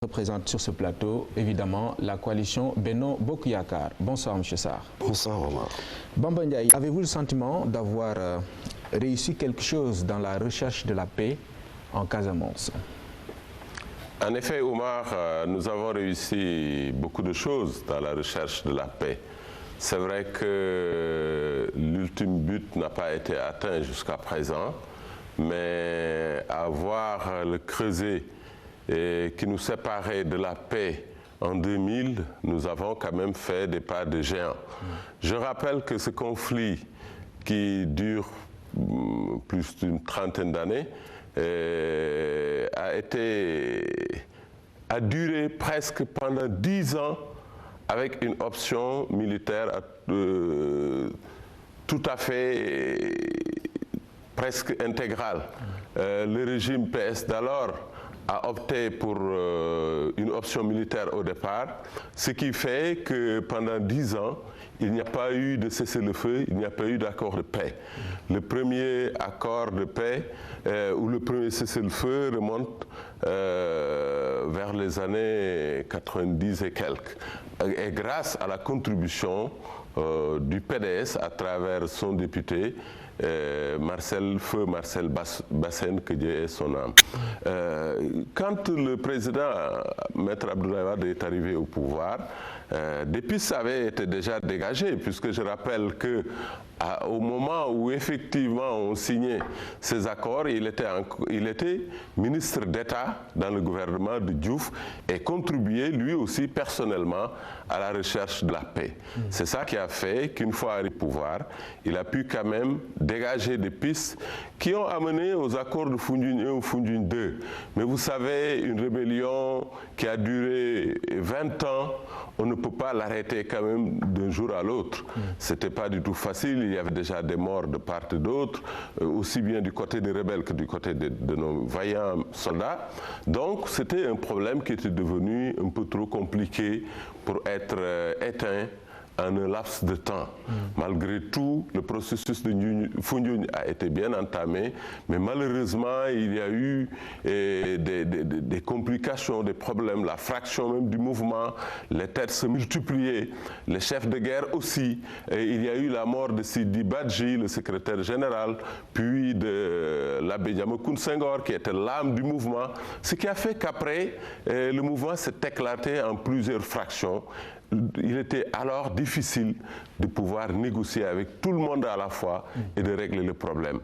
représente sur ce plateau, évidemment, la coalition Benno Bokk Yakaar. Bonsoir, M. Sarr. Bonsoir, Omar. Bamba Ndiaye, avez-vous le sentiment d'avoir réussi quelque chose dans la recherche de la paix en Casamance? En effet, Omar, nous avons réussi beaucoup de choses dans la recherche de la paix. C'est vrai que l'ultime but n'a pas été atteint jusqu'à présent, mais avoir le creuset qui nous séparait de la paix en 2000, nous avons quand même fait des pas de géant. Je rappelle que ce conflit qui dure plus d'une trentaine d'années a duré presque pendant 10 ans avec une option militaire tout à fait presque intégrale. Le régime PS d'alors a opté pour une option militaire au départ, ce qui fait que pendant 10 ans, il n'y a pas eu de cessez-le-feu, il n'y a pas eu d'accord de paix. Le premier accord de paix ou le premier cessez-le-feu remonte vers les années 90 et quelques. Et grâce à la contribution du PDS à travers son député, Marcel Bassène, que Dieu ait son âme. Quand le président Maître Abdoulaye Wade est arrivé au pouvoir, des pistes avaient été déjà dégagées, puisque je rappelle que au moment où effectivement on signait ces accords, il était ministre d'État dans le gouvernement de Diouf et contribuait lui aussi personnellement à la recherche de la paix. C'est ça qui a fait qu'une fois arrivé au pouvoir, il a pu quand même dégager des pistes qui ont amené aux accords de Foundiougne 1 ou Foundiougne 2. Mais vous savez, une rébellion qui a duré 20 ans, on ne peut pas l'arrêter quand même d'un jour à l'autre. C'était pas du tout facile, il y avait déjà des morts de part et d'autre, aussi bien du côté des rebelles que du côté de nos vaillants soldats. Donc c'était un problème qui était devenu un peu trop compliqué pour être éteint en un laps de temps. Malgré tout, le processus de Foundiougne a été bien entamé, mais malheureusement, il y a eu des complications, des problèmes, la fraction même du mouvement, les têtes se multipliaient, les chefs de guerre aussi. Et il y a eu la mort de Sidi Badji, le secrétaire général, puis de l'abbé Diamecoune Senghor, qui était l'âme du mouvement, ce qui a fait qu'après, le mouvement s'est éclaté en plusieurs fractions. Il était alors difficile de pouvoir négocier avec tout le monde à la fois et de régler le problème.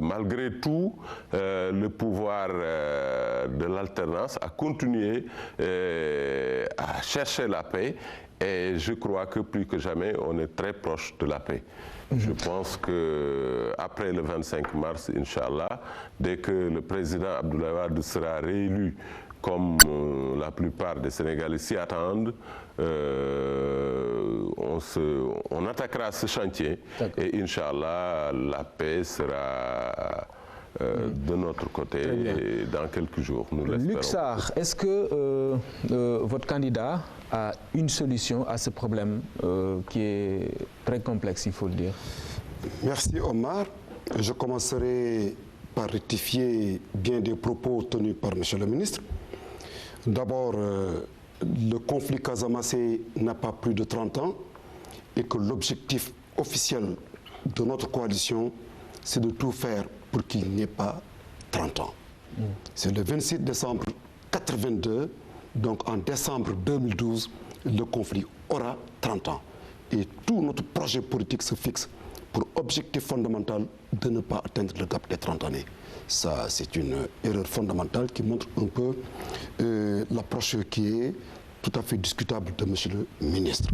Malgré tout, le pouvoir de l'alternance a continué à chercher la paix et je crois que plus que jamais, on est très proche de la paix. Je pense qu'après le 25 mars, Inch'Allah, dès que le président Abdoulaye Wade sera réélu, comme la plupart des Sénégalais s'y attendent, on attaquera ce chantier et Inch'Allah, la paix sera de notre côté dans quelques jours, nous l'espérons. Luc Sarr, est-ce que votre candidat a une solution à ce problème qui est très complexe, il faut le dire? Merci Omar. Je commencerai par rectifier bien des propos tenus par M. le ministre. D'abord, le conflit casamançais n'a pas plus de 30 ans et que l'objectif officiel de notre coalition, c'est de tout faire pour qu'il n'y ait pas 30 ans. C'est le 26 décembre 1982, donc en décembre 2012, le conflit aura 30 ans. Et tout notre projet politique se fixe pour objectif fondamental de ne pas atteindre le gap des 30 années. Ça, c'est une erreur fondamentale qui montre un peu l'approche qui est tout à fait discutable de M. le ministre.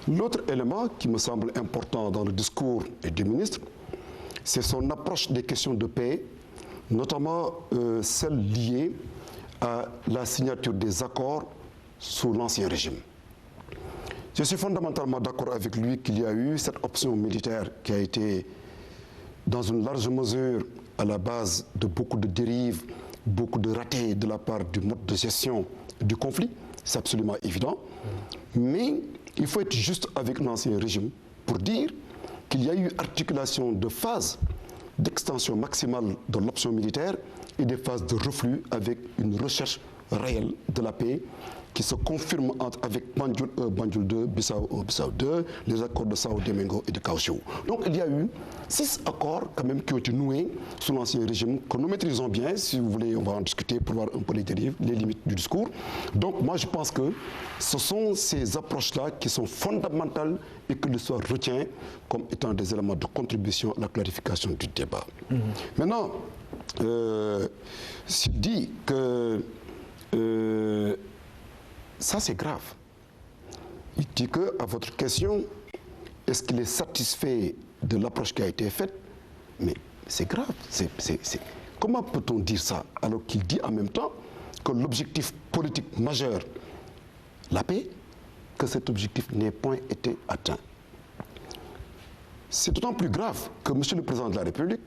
L'autre élément qui me semble important dans le discours du ministre, c'est son approche des questions de paix, notamment celle liée à la signature des accords sous l'Ancien Régime. Je suis fondamentalement d'accord avec lui qu'il y a eu cette option militaire qui a été, dans une large mesure, à la base de beaucoup de dérives, beaucoup de ratés de la part du mode de gestion du conflit. C'est absolument évident. Mais il faut être juste avec l'Ancien Régime pour dire qu'il y a eu articulation de phases d'extension maximale de l'option militaire et des phases de reflux avec une recherche réelle de la paix qui se confirme avec Banjul 2, Bissau 2, les accords de Sao Domingo et de Kaohsiung. Donc il y a eu 6 accords quand même qui ont été noués sous l'ancien régime, que nous maîtrisons bien. Si vous voulez, on va en discuter pour voir un peu les dérives, les limites du discours. Donc moi je pense que ce sont ces approches-là qui sont fondamentales et que l'histoire retient comme étant des éléments de contribution à la clarification du débat. Maintenant, s'il dit que ça c'est grave. Il dit que, à votre question, est-ce qu'il est satisfait de l'approche qui a été faite? Mais c'est grave. Comment peut-on dire ça alors qu'il dit en même temps que l'objectif politique majeur, la paix, que cet objectif n'ait point été atteint? C'est d'autant plus grave que M. le Président de la République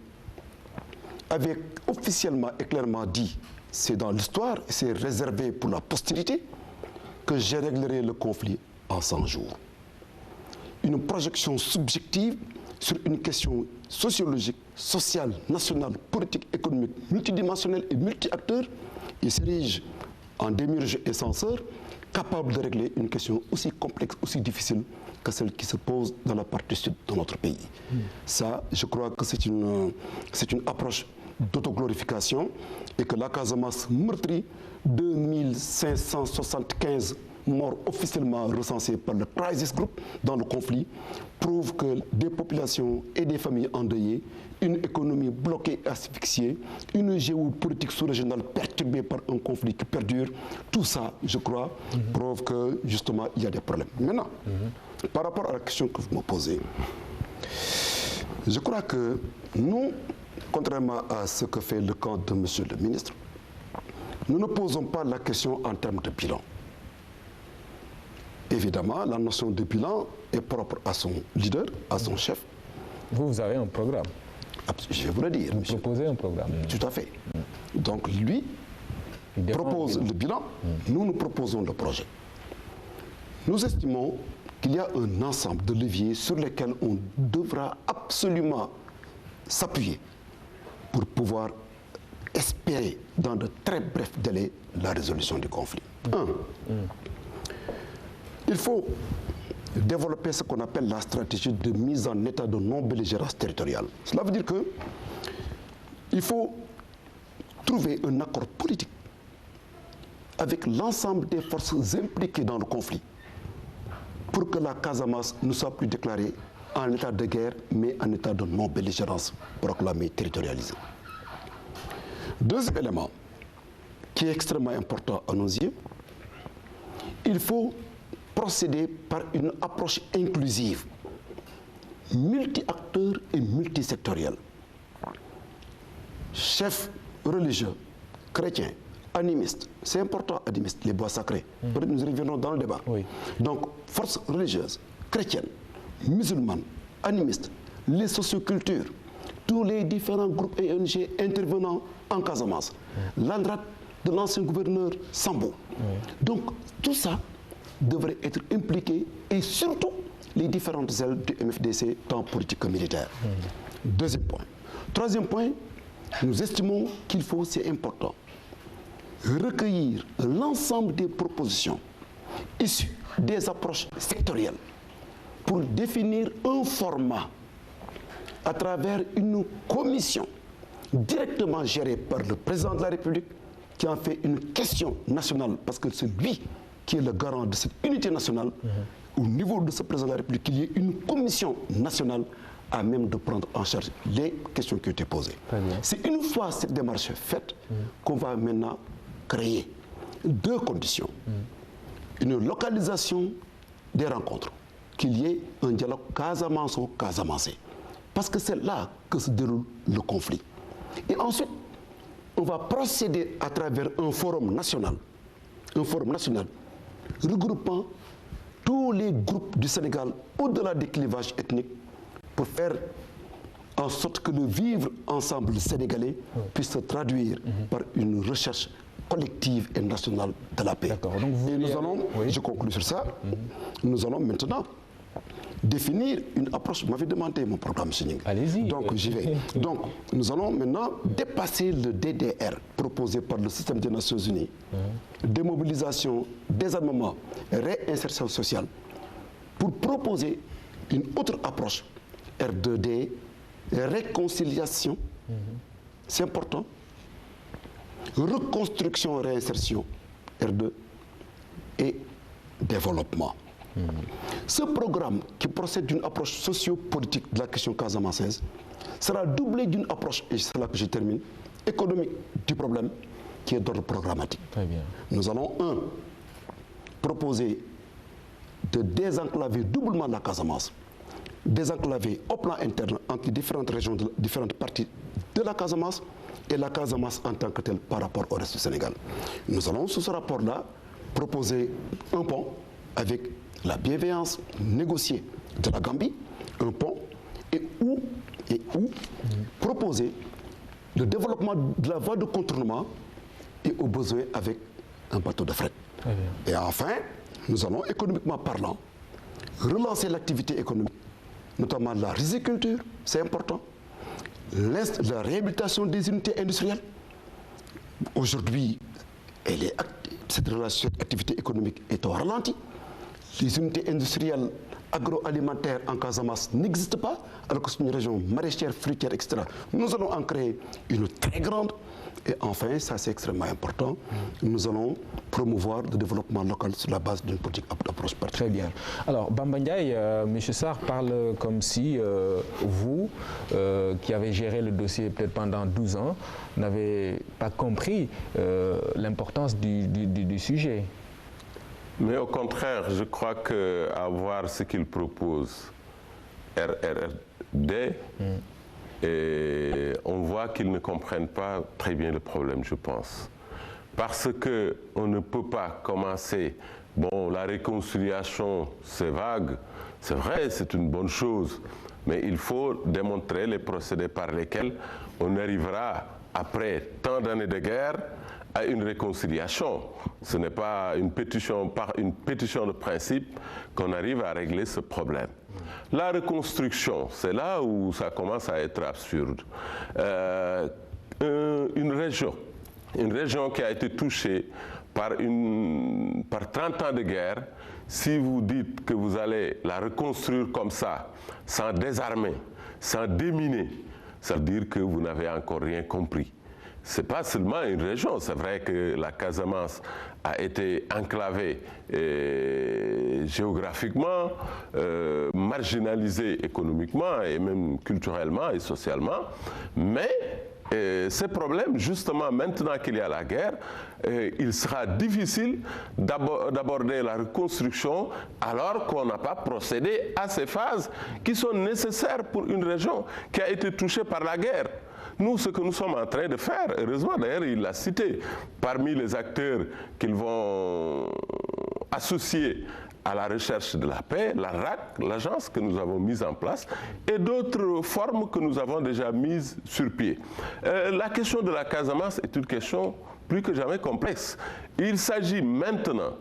avait officiellement et clairement dit, c'est dans l'histoire, c'est réservé pour la postérité, que je réglerai le conflit en 100 jours. Une projection subjective sur une question sociologique, sociale, nationale, politique, économique, multidimensionnelle et multi-acteurs, il s'érige en démiurge et censeur, capable de régler une question aussi complexe, aussi difficile que celle qui se pose dans la partie sud de notre pays. Ça, je crois que c'est une approche d'autoglorification et que la Casamance meurtrie, 2575 morts officiellement recensés par le Crisis Group dans le conflit, prouve que des populations et des familles endeuillées, une économie bloquée et asphyxiée, une géopolitique sous-régionale perturbée par un conflit qui perdure, tout ça, je crois, prouve que justement il y a des problèmes. Maintenant, par rapport à la question que vous me posez, je crois que nous, contrairement à ce que fait le camp de M. le ministre, nous ne posons pas la question en termes de bilan. Évidemment, la notion de bilan est propre à son leader, à son chef. Vous avez un programme. Je vais vous le dire. Vous proposez un programme. Tout à fait. Donc lui propose le bilan, nous proposons le projet. Nous estimons qu'il y a un ensemble de leviers sur lesquels on devra absolument s'appuyer pour pouvoir espérer dans de très brefs délais la résolution du conflit. Il faut développer ce qu'on appelle la stratégie de mise en état de non-belligérance territoriale. Cela veut dire qu'il faut trouver un accord politique avec l'ensemble des forces impliquées dans le conflit pour que la Casamance ne soit plus déclarée en état de guerre, mais en état de non-belligérance proclamé territorialisé. Deuxième élément qui est extrêmement important à nos yeux, il faut procéder par une approche inclusive, multi-acteurs et multisectorielle. Chefs religieux, chrétiens, animistes, c'est important, animistes, les bois sacrés. Nous reviendrons dans le débat. Oui. Donc, forces religieuses, chrétiennes, musulmanes, animistes, les sociocultures, tous les différents groupes et ONG intervenant en Casamance, l'ANDRAT de l'ancien gouverneur Sambou. Donc, tout ça devrait être impliqué et surtout les différentes ailes du MFDC, tant politique que militaire. Deuxième point. Troisième point, nous estimons qu'il faut, c'est important, recueillir l'ensemble des propositions issues des approches sectorielles pour définir un format à travers une commission directement gérée par le président de la République qui en fait une question nationale parce que c'est lui qui est le garant de cette unité nationale, au niveau de ce président de la République, qu'il y ait une commission nationale à même de prendre en charge les questions qui ont été posées. C'est une fois cette démarche faite qu'on va maintenant créer deux conditions. Une localisation des rencontres, qu'il y ait un dialogue Casamance-Casamance, parce que c'est là que se déroule le conflit. Et ensuite, on va procéder à travers un forum national regroupant tous les groupes du Sénégal au-delà des clivages ethniques pour faire en sorte que le vivre ensemble sénégalais puisse se traduire par une recherche collective et nationale de la paix. Donc et nous allons, je conclue sur ça, nous allons maintenant définir une approche. Vous m'avez demandé mon programme, M. Ning. Allez-y. Donc, j'y vais. Donc, nous allons maintenant dépasser le DDR proposé par le système des Nations Unies. Démobilisation, désarmement, réinsertion sociale, pour proposer une autre approche, R2D, réconciliation, c'est important, reconstruction, réinsertion, R2, et développement. Ce programme, qui procède d'une approche sociopolitique de la question casamançaise, sera doublé d'une approche, et c'est là que je termine, économique du problème, qui est d'ordre programmatique. Très bien. Nous allons, proposer de désenclaver doublement la Casamance, désenclaver au plan interne entre différentes régions, différentes parties de la Casamance, et la Casamance en tant que telle par rapport au reste du Sénégal. Nous allons, sous ce rapport-là, proposer un pont avec la bienveillance négociée de la Gambie, un pont, et où proposer le développement de la voie de contournement et au besoin avec un bateau de fret. Et enfin, nous allons, économiquement parlant, relancer l'activité économique, notamment la riziculture, c'est important, la réhabilitation des unités industrielles. Aujourd'hui, cette relation activité économique est au ralenti. Les unités industrielles agroalimentaires en Casamance n'existent pas, alors que c'est une région maraîchère, fruitière, etc. Nous allons en créer une très grande. Et enfin, ça c'est extrêmement important, nous allons promouvoir le développement local sur la base d'une politique d'approche particulière. Très bien. Alors, Bamba Ndiaye, M. Sarr parle comme si vous, qui avez géré le dossier peut-être pendant 12 ans, n'avez pas compris l'importance du sujet. Mais au contraire, je crois qu'à voir ce qu'il propose, RRD, et on voit qu'ils ne comprennent pas très bien le problème, je pense. Parce qu'on ne peut pas commencer, bon, la réconciliation, c'est vague, c'est vrai, c'est une bonne chose, mais il faut démontrer les procédés par lesquels on arrivera, après tant d'années de guerre, à une réconciliation. Ce n'est pas par une pétition de principe qu'on arrive à régler ce problème. La reconstruction, c'est là où ça commence à être absurde. Une région qui a été touchée par 30 ans de guerre, si vous dites que vous allez la reconstruire comme ça, sans désarmer, sans déminer, ça veut dire que vous n'avez encore rien compris. Ce n'est pas seulement une région, c'est vrai que la Casamance a été enclavée géographiquement, marginalisée économiquement et même culturellement et socialement, mais ces problèmes, justement, maintenant qu'il y a la guerre, il sera difficile d'aborder la reconstruction alors qu'on n'a pas procédé à ces phases qui sont nécessaires pour une région qui a été touchée par la guerre. Nous, ce que nous sommes en train de faire, heureusement d'ailleurs il l'a cité, parmi les acteurs qu'ils vont associer à la recherche de la paix, la RAC, l'agence que nous avons mise en place, et d'autres formes que nous avons déjà mises sur pied. La question de la Casamance est une question plus que jamais complexe. Il s'agit maintenant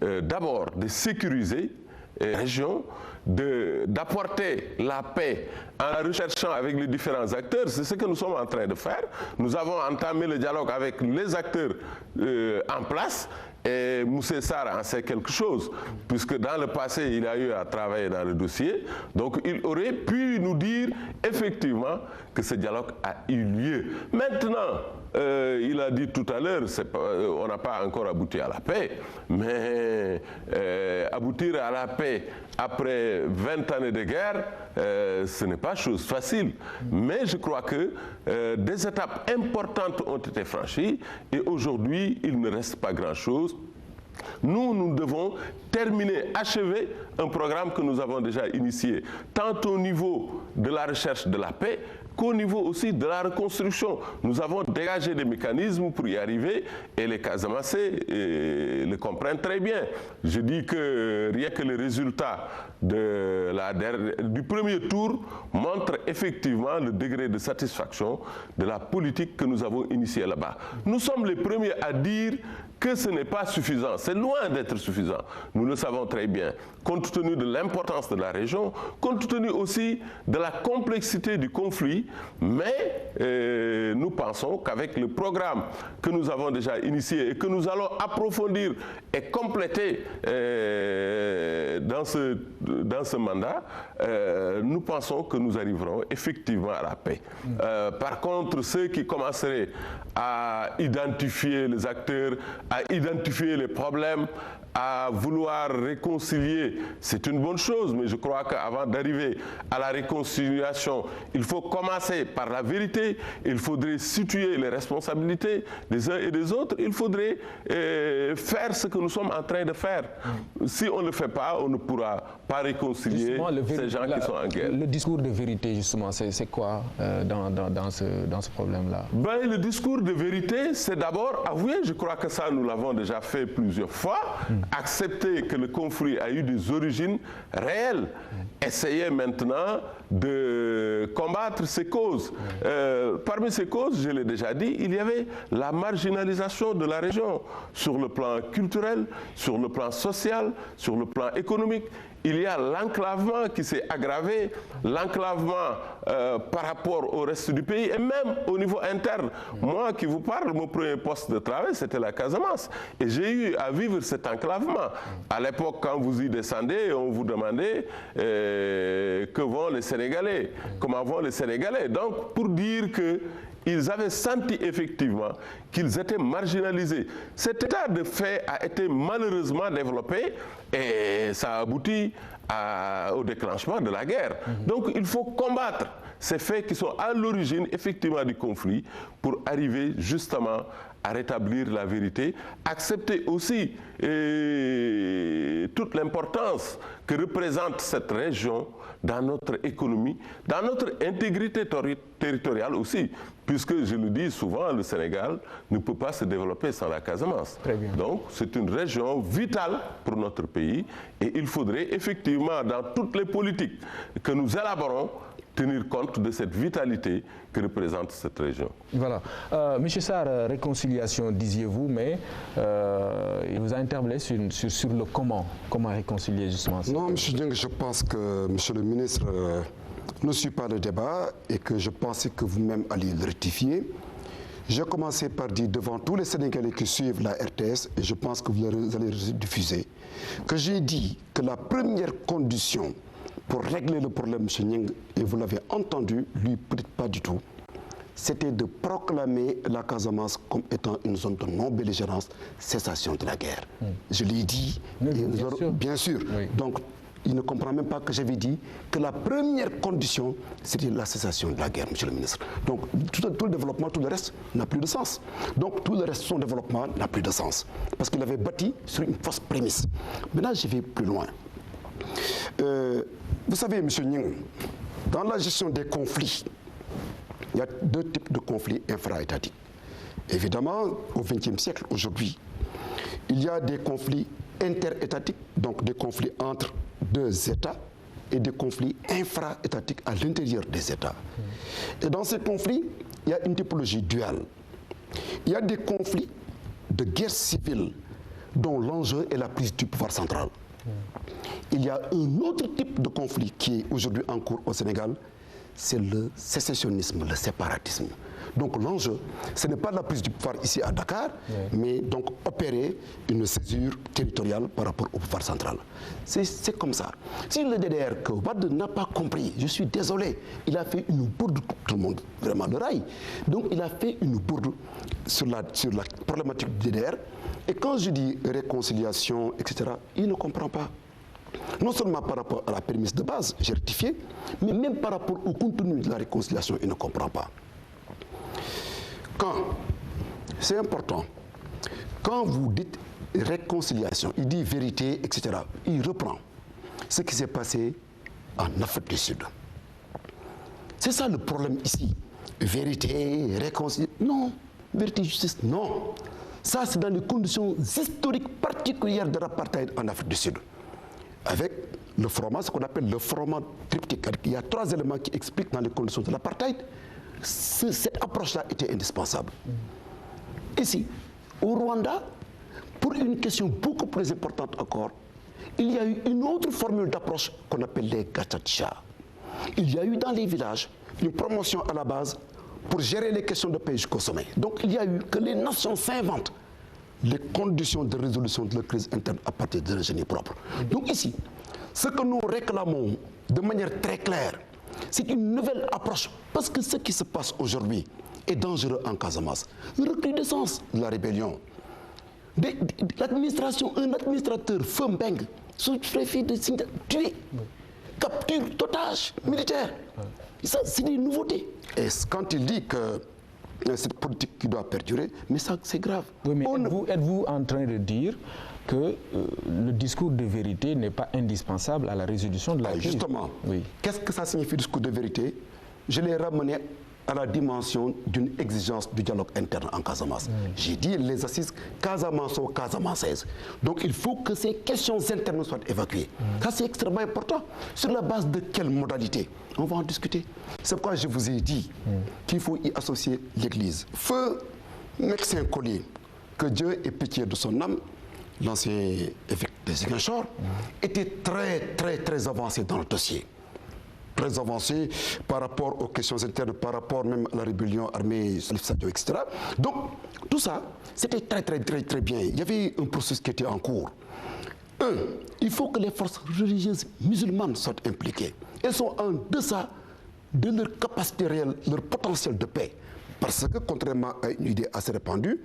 d'abord de sécuriser les régions, d'apporter la paix en recherchant avec les différents acteurs. C'est ce que nous sommes en train de faire. Nous avons entamé le dialogue avec les acteurs en place. Et Moussé Sarr en sait quelque chose, puisque dans le passé, il a eu à travailler dans le dossier. Donc, il aurait pu nous dire effectivement que ce dialogue a eu lieu. Maintenant, il a dit tout à l'heure, on n'a pas encore abouti à la paix, mais aboutir à la paix après 20 années de guerre, ce n'est pas chose facile. Mais je crois que des étapes importantes ont été franchies et aujourd'hui, il ne reste pas grand-chose. Nous devons terminer, achever un programme que nous avons déjà initié, tant au niveau de la recherche de la paix qu'au niveau aussi de la reconstruction. Nous avons dégagé des mécanismes pour y arriver et les Casamançais le comprennent très bien. Je dis que rien que les résultats du premier tour montrent effectivement le degré de satisfaction de la politique que nous avons initiée là-bas. Nous sommes les premiers à dire que ce n'est pas suffisant, c'est loin d'être suffisant. Nous le savons très bien, compte tenu de l'importance de la région, compte tenu aussi de la complexité du conflit, mais nous pensons qu'avec le programme que nous avons déjà initié et que nous allons approfondir et compléter dans ce mandat, nous pensons que nous arriverons effectivement à la paix. Par contre, ceux qui commenceraient à identifier les acteurs, à identifier les problèmes, à vouloir réconcilier, c'est une bonne chose, mais je crois qu'avant d'arriver à la réconciliation, il faut commencer par la vérité, il faudrait situer les responsabilités des uns et des autres, il faudrait faire ce que nous sommes en train de faire. Si on ne le fait pas, on ne pourra pas réconcilier ces gens qui sont en guerre. Le discours de vérité, justement, c'est quoi dans ce problème-là? Ben, le discours de vérité, c'est d'abord avouer, je crois que ça nous l'avons déjà fait plusieurs fois, accepter que le conflit a eu des origines réelles, essayer maintenant de combattre ses causes. Parmi ces causes, je l'ai déjà dit, il y avait la marginalisation de la région sur le plan culturel, sur le plan social, sur le plan économique. Il y a l'enclavement qui s'est aggravé, l'enclavement par rapport au reste du pays et même au niveau interne. Moi qui vous parle, mon premier poste de travail, c'était la Casamance. Et j'ai eu à vivre cet enclavement. À l'époque, quand vous y descendez, on vous demandait que vont les Sénégalais, comment vont les Sénégalais. Donc, pour dire que ils avaient senti effectivement qu'ils étaient marginalisés. Cet état de fait a été malheureusement développé et ça a abouti au déclenchement de la guerre. Donc il faut combattre ces faits qui sont à l'origine effectivement du conflit pour arriver justement à rétablir la vérité, accepter aussi toute l'importance que représente cette région dans notre économie, dans notre intégrité territoriale aussi, puisque je le dis souvent, le Sénégal ne peut pas se développer sans la Casamance. Donc c'est une région vitale pour notre pays et il faudrait effectivement dans toutes les politiques que nous élaborons tenir compte de cette vitalité que représente cette région. Voilà. Monsieur Sarr, réconciliation, disiez-vous, mais il vous a interpellé sur le comment réconcilier justement. Non, monsieur Dieng, je pense que monsieur le ministre ne suit pas le débat et que je pensais que vous-même alliez le rectifier. J'ai commencé par dire devant tous les Sénégalais qui suivent la RTS, et je pense que vous allez diffuser, que j'ai dit que la première condition pour régler le problème, M. Nying, et vous l'avez entendu, lui, peut-être pas du tout, c'était de proclamer la Casamance comme étant une zone de non-belligérance, cessation de la guerre. Je l'ai dit, bien sûr. Oui. Donc, il ne comprend même pas que j'avais dit que la première condition, c'était la cessation de la guerre, monsieur le ministre. Donc, tout le développement, tout le reste n'a plus de sens. Donc, tout le reste, son développement n'a plus de sens. Parce qu'il avait bâti sur une fausse prémisse. Maintenant, je vais plus loin. Vous savez, M. Nying, dans la gestion des conflits, il y a deux types de conflits infra-étatiques. Évidemment, au XXe siècle, aujourd'hui, il y a des conflits interétatiques, donc des conflits entre deux États, et des conflits infra-étatiques à l'intérieur des États. Et dans ces conflits, il y a une typologie duale. Il y a des conflits de guerre civile dont l'enjeu est la prise du pouvoir central. Il y a un autre type de conflit qui est aujourd'hui en cours au Sénégal, c'est le sécessionnisme, le séparatisme. Donc l'enjeu, ce n'est pas la prise du pouvoir ici à Dakar, mais donc opérer une césure territoriale par rapport au pouvoir central. C'est comme ça. Si le DDR que Wade n'a pas compris, je suis désolé, il a fait une bourde, tout le monde vraiment le raille. Donc il a fait une bourde sur la problématique du DDR. Et quand je dis réconciliation, etc., il ne comprend pas. Non seulement par rapport à la prémisse de base, j'ai rectifié, mais même par rapport au contenu de la réconciliation, il ne comprend pas. C'est important, quand vous dites réconciliation, il dit vérité, etc., il reprend ce qui s'est passé en Afrique du Sud. C'est ça le problème ici. Vérité, réconciliation, non. Vérité, justice, non. Ça, c'est dans les conditions historiques particulières de l'apartheid en Afrique du Sud. Avec le format, ce qu'on appelle le format triptyque. Il y a 3 éléments qui expliquent dans les conditions de l'apartheid. Cette approche-là était indispensable. Ici, au Rwanda, pour une question beaucoup plus importante encore, il y a eu une autre formule d'approche qu'on appelle les gachacha. Il y a eu dans les villages une promotion à la base pour gérer les questions de paix jusqu'au sommet. Donc il y a eu que les nations s'inventent les conditions de résolution de la crise interne à partir de l'ingénierie propre. Donc ici, ce que nous réclamons de manière très claire, c'est une nouvelle approche. Parce que ce qui se passe aujourd'hui est dangereux en Casamance. Une recrudescence de la rébellion. L'administration, un administrateur, Feu Mbeng, sous préfet de Sinda, tué, capture d'otages militaires. Ça, c'est des nouveautés. Et quand il dit que cette politique qui doit perdurer, mais ça, c'est grave. Oui, mais êtes-vous en train de dire que le discours de vérité n'est pas indispensable à la résolution de la crise? Justement, oui. Qu'est-ce que ça signifie, discours de vérité? Je l'ai ramené à la dimension d'une exigence du dialogue interne en Casamance. J'ai dit les assises casamançaises. Donc il faut que ces questions internes soient évacuées. Ça, c'est extrêmement important. Sur la base de quelle modalité? On va en discuter. C'est pourquoi je vous ai dit qu'il faut y associer l'Église. Feu Maxime Collier, que Dieu ait pitié de son âme, l'ancien évêque de Ziguinchor, était très avancé dans le dossier. Très avancé par rapport aux questions internes, par rapport même à la rébellion armée, Salif Sadio, etc. Donc, tout ça, c'était très bien. Il y avait un processus qui était en cours. Il faut que les forces religieuses musulmanes soient impliquées. Elles sont en deçà de leur capacité réelle, leur potentiel de paix. Parce que, contrairement à une idée assez répandue,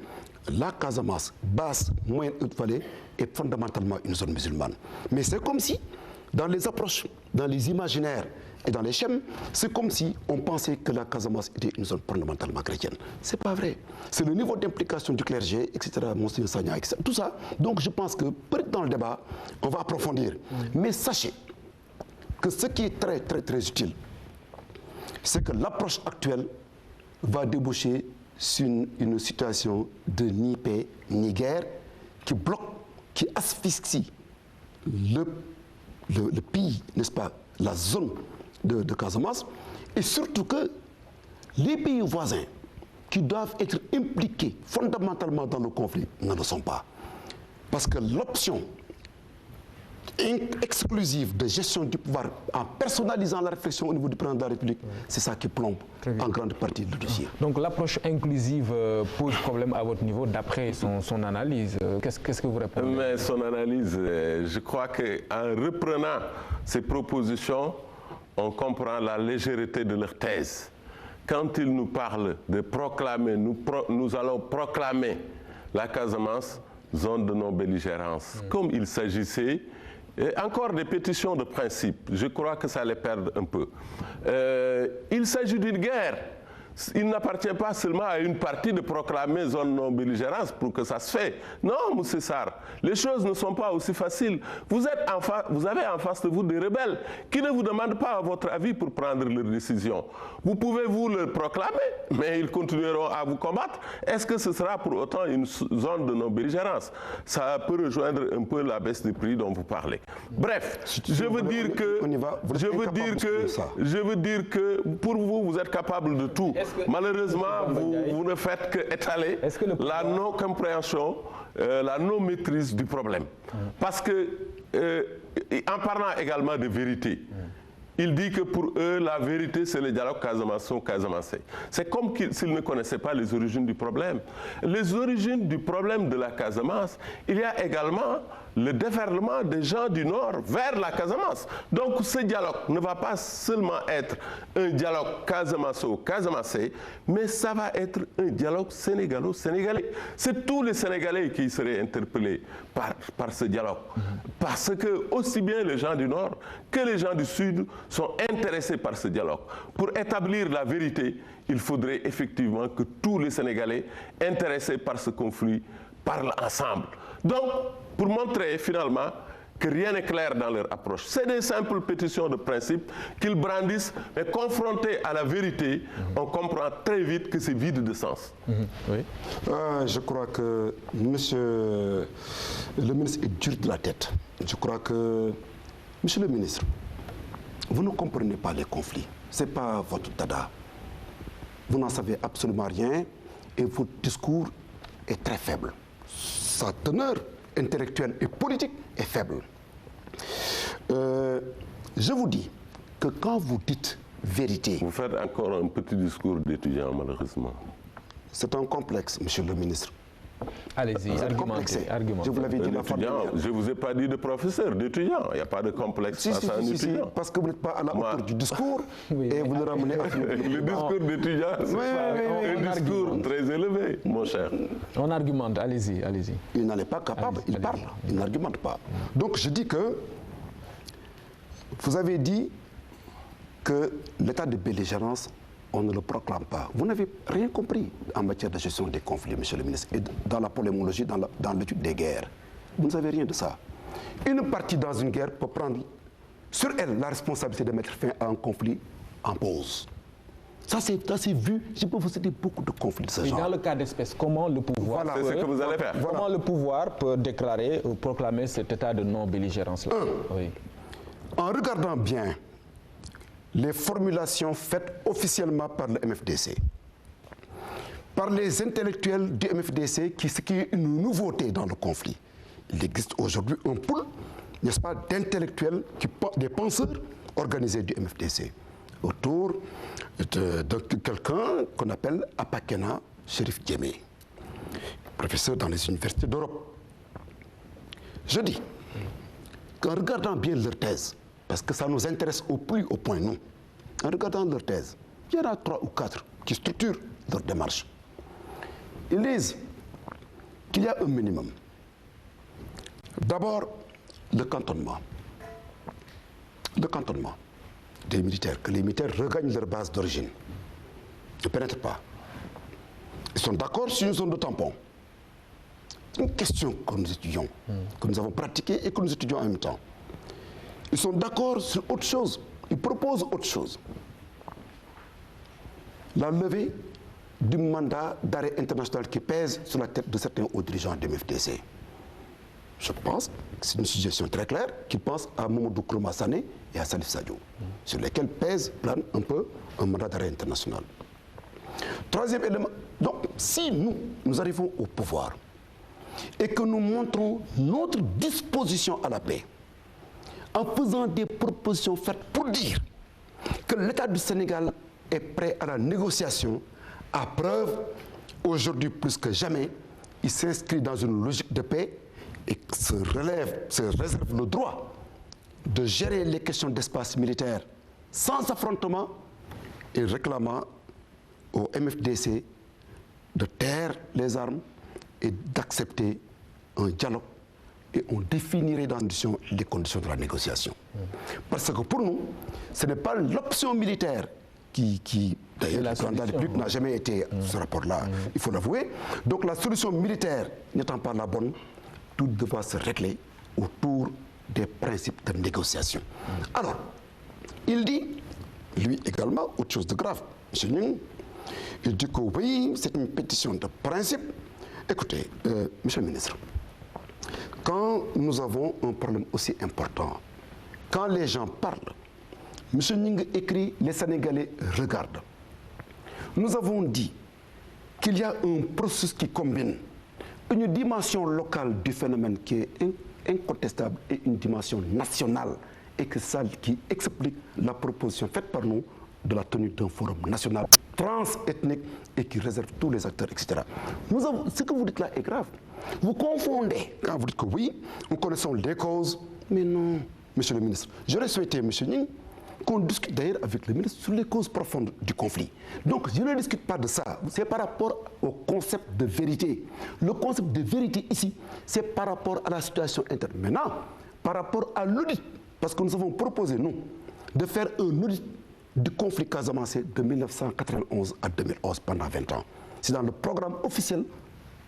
la Casamance, basse, moyenne, haute vallée, est fondamentalement une zone musulmane. Mais c'est comme si, dans les approches, dans les imaginaires et dans les schèmes, c'est comme si on pensait que la Casamance était une zone fondamentalement chrétienne. C'est pas vrai. C'est le niveau d'implication du clergé, etc., Monseigneur Sagna, etc. Tout ça. Donc je pense que, peut-être dans le débat, on va approfondir. Mais sachez que ce qui est très utile, c'est que l'approche actuelle va déboucher sur une situation de ni paix ni guerre qui bloque, qui asphyxie le pays, n'est-ce pas, la zone de Casamance, et surtout que les pays voisins qui doivent être impliqués fondamentalement dans le conflit ne le sont pas. Parce que l'option exclusive de gestion du pouvoir en personnalisant la réflexion au niveau du président de la République, c'est ça qui plombe en grande partie le dossier. Donc l'approche inclusive pose problème à votre niveau d'après son analyse. Qu'est-ce que vous répondez? Mais son analyse, je crois qu'en reprenant ces propositions, on comprend la légèreté de leur thèse. Quand ils nous parlent de proclamer, nous allons proclamer la Casamance zone de non-belligérance, comme il s'agissait. Et encore des pétitions de principe, je crois que ça les perd un peu. Il s'agit d'une guerre. Il n'appartient pas seulement à une partie de proclamer zone non-belligérance pour que ça se fait. Non, Moussa Sarr, les choses ne sont pas aussi faciles. Vous avez en face de vous des rebelles qui ne vous demandent pas votre avis pour prendre leurs décisions. Vous pouvez vous le proclamer, mais ils continueront à vous combattre. Est-ce que ce sera pour autant une zone de non-belligérance? Ça peut rejoindre un peu la baisse des prix dont vous parlez. Bref, je veux dire que pour vous, vous êtes capable de tout. Malheureusement, vous ne faites qu'étaler la non-compréhension, la non-maîtrise du problème. Parce que, en parlant également de vérité, il dit que pour eux, la vérité, c'est le dialogue casamançais. C'est comme s'ils ne connaissaient pas les origines du problème. Les origines du problème de la Casamance, il y a également le déferlement des gens du Nord vers la Casamance. Donc ce dialogue ne va pas seulement être un dialogue casamançais, mais ça va être un dialogue sénégalo-sénégalais. C'est tous les Sénégalais qui seraient interpellés par ce dialogue. Parce que aussi bien les gens du Nord que les gens du Sud sont intéressés par ce dialogue. Pour établir la vérité, il faudrait effectivement que tous les Sénégalais intéressés par ce conflit parlent ensemble. Donc, pour montrer finalement que rien n'est clair dans leur approche. C'est des simples pétitions de principe qu'ils brandissent, mais confrontés à la vérité, on comprend très vite que c'est vide de sens. Oui. Je crois que monsieur le ministre est dur de la tête. Je crois que, monsieur le ministre, vous ne comprenez pas les conflits. Ce n'est pas votre dada. Vous n'en savez absolument rien et votre discours est très faible. Sa teneur intellectuelle et politique est faible. Je vous dis que quand vous dites vérité... Vous faites encore un petit discours d'étudiant, malheureusement. C'est un complexe, monsieur le ministre. Allez-y, argumentez. Je vous l'avais dit la fois dernière. Je ne vous ai pas dit de professeur, d'étudiant. Il n'y a pas de complexe face à un étudiant. Parce que vous n'êtes pas à la hauteur du discours et vous le ramenez à le discours d'étudiant, c'est un discours très élevé, mon cher. On argumente, allez-y, allez-y. Il n'en est pas capable, il parle, il n'argumente pas. Donc je dis que vous avez dit que l'état de belligérance, on ne le proclame pas. Vous n'avez rien compris en matière de gestion des conflits, monsieur le ministre, et dans la polémologie, dans l'étude des guerres. Vous ne savez rien de ça. Une partie dans une guerre peut prendre sur elle la responsabilité de mettre fin à un conflit en pause. Ça, c'est vu. Je peux vous citer beaucoup de conflits de ce genre. Dans le cas d'espèce, comment le pouvoir, c'est ce que vous allez faire. Comment le pouvoir peut déclarer ou proclamer cet état de non-belligérance-là? Oui. En regardant bien les formulations faites officiellement par le MFDC, par les intellectuels du MFDC, ce qui est une nouveauté dans le conflit. Il existe aujourd'hui un pool, n'est-ce pas, d'intellectuels, des penseurs organisés du MFDC, autour de quelqu'un qu'on appelle Apakena Chérif Djemé, professeur dans les universités d'Europe. Je dis qu'en regardant bien leur thèse, parce que ça nous intéresse au plus haut point, nous. En regardant leur thèse, il y en a 3 ou 4 qui structurent leur démarche. Ils disent qu'il y a un minimum. D'abord, le cantonnement. Le cantonnement des militaires, que les militaires regagnent leur base d'origine. Ne pénètrent pas. Ils sont d'accord sur une zone de tampon. C'est une question que nous étudions, que nous avons pratiquée et que nous étudions en même temps. Ils sont d'accord sur autre chose. Ils proposent autre chose. La levée du mandat d'arrêt international qui pèse sur la tête de certains hauts dirigeants de MFDC. Je pense que c'est une suggestion très claire qu'ils pensent à Mamadou Kourouma Sané et à Salif Sadio, sur lesquels plane un peu un mandat d'arrêt international. Troisième élément, donc si nous arrivons au pouvoir et que nous montrons notre disposition à la paix, en faisant des propositions faites pour dire que l'État du Sénégal est prêt à la négociation, à preuve, aujourd'hui plus que jamais, il s'inscrit dans une logique de paix et se réserve le droit de gérer les questions d'espace militaire sans affrontement et réclamant au MFDC de taire les armes et d'accepter un dialogue. Et on définirait dans les conditions de la négociation. Parce que pour nous, ce n'est pas l'option militaire qui d'ailleurs, le président de la République n'a jamais été ce rapport-là, il faut l'avouer. Donc la solution militaire n'étant pas la bonne, tout devra se régler autour des principes de négociation. Alors, il dit, lui également, autre chose de grave, M. Ning, il dit que oui, c'est une pétition de principe. Écoutez, monsieur le ministre, quand nous avons un problème aussi important, quand les gens parlent, M. Ning écrit, les Sénégalais regardent. Nous avons dit qu'il y a un processus qui combine une dimension locale du phénomène qui est incontestable et une dimension nationale, et que ça qui explique la proposition faite par nous de la tenue d'un forum national transethnique et qui réserve tous les acteurs, etc. Ce que vous dites là est grave. Vous confondez quand vous dites que oui, nous connaissons les causes, mais non, monsieur le ministre. J'aurais souhaité, monsieur Ning, qu'on discute d'ailleurs avec le ministre sur les causes profondes du conflit. Donc je ne discute pas de ça, c'est par rapport au concept de vérité. Le concept de vérité ici, c'est par rapport à la situation interne. Maintenant, par rapport à l'audit, parce que nous avons proposé, nous, de faire un audit du conflit casamancé de 1991 à 2011 pendant 20 ans. C'est dans le programme officiel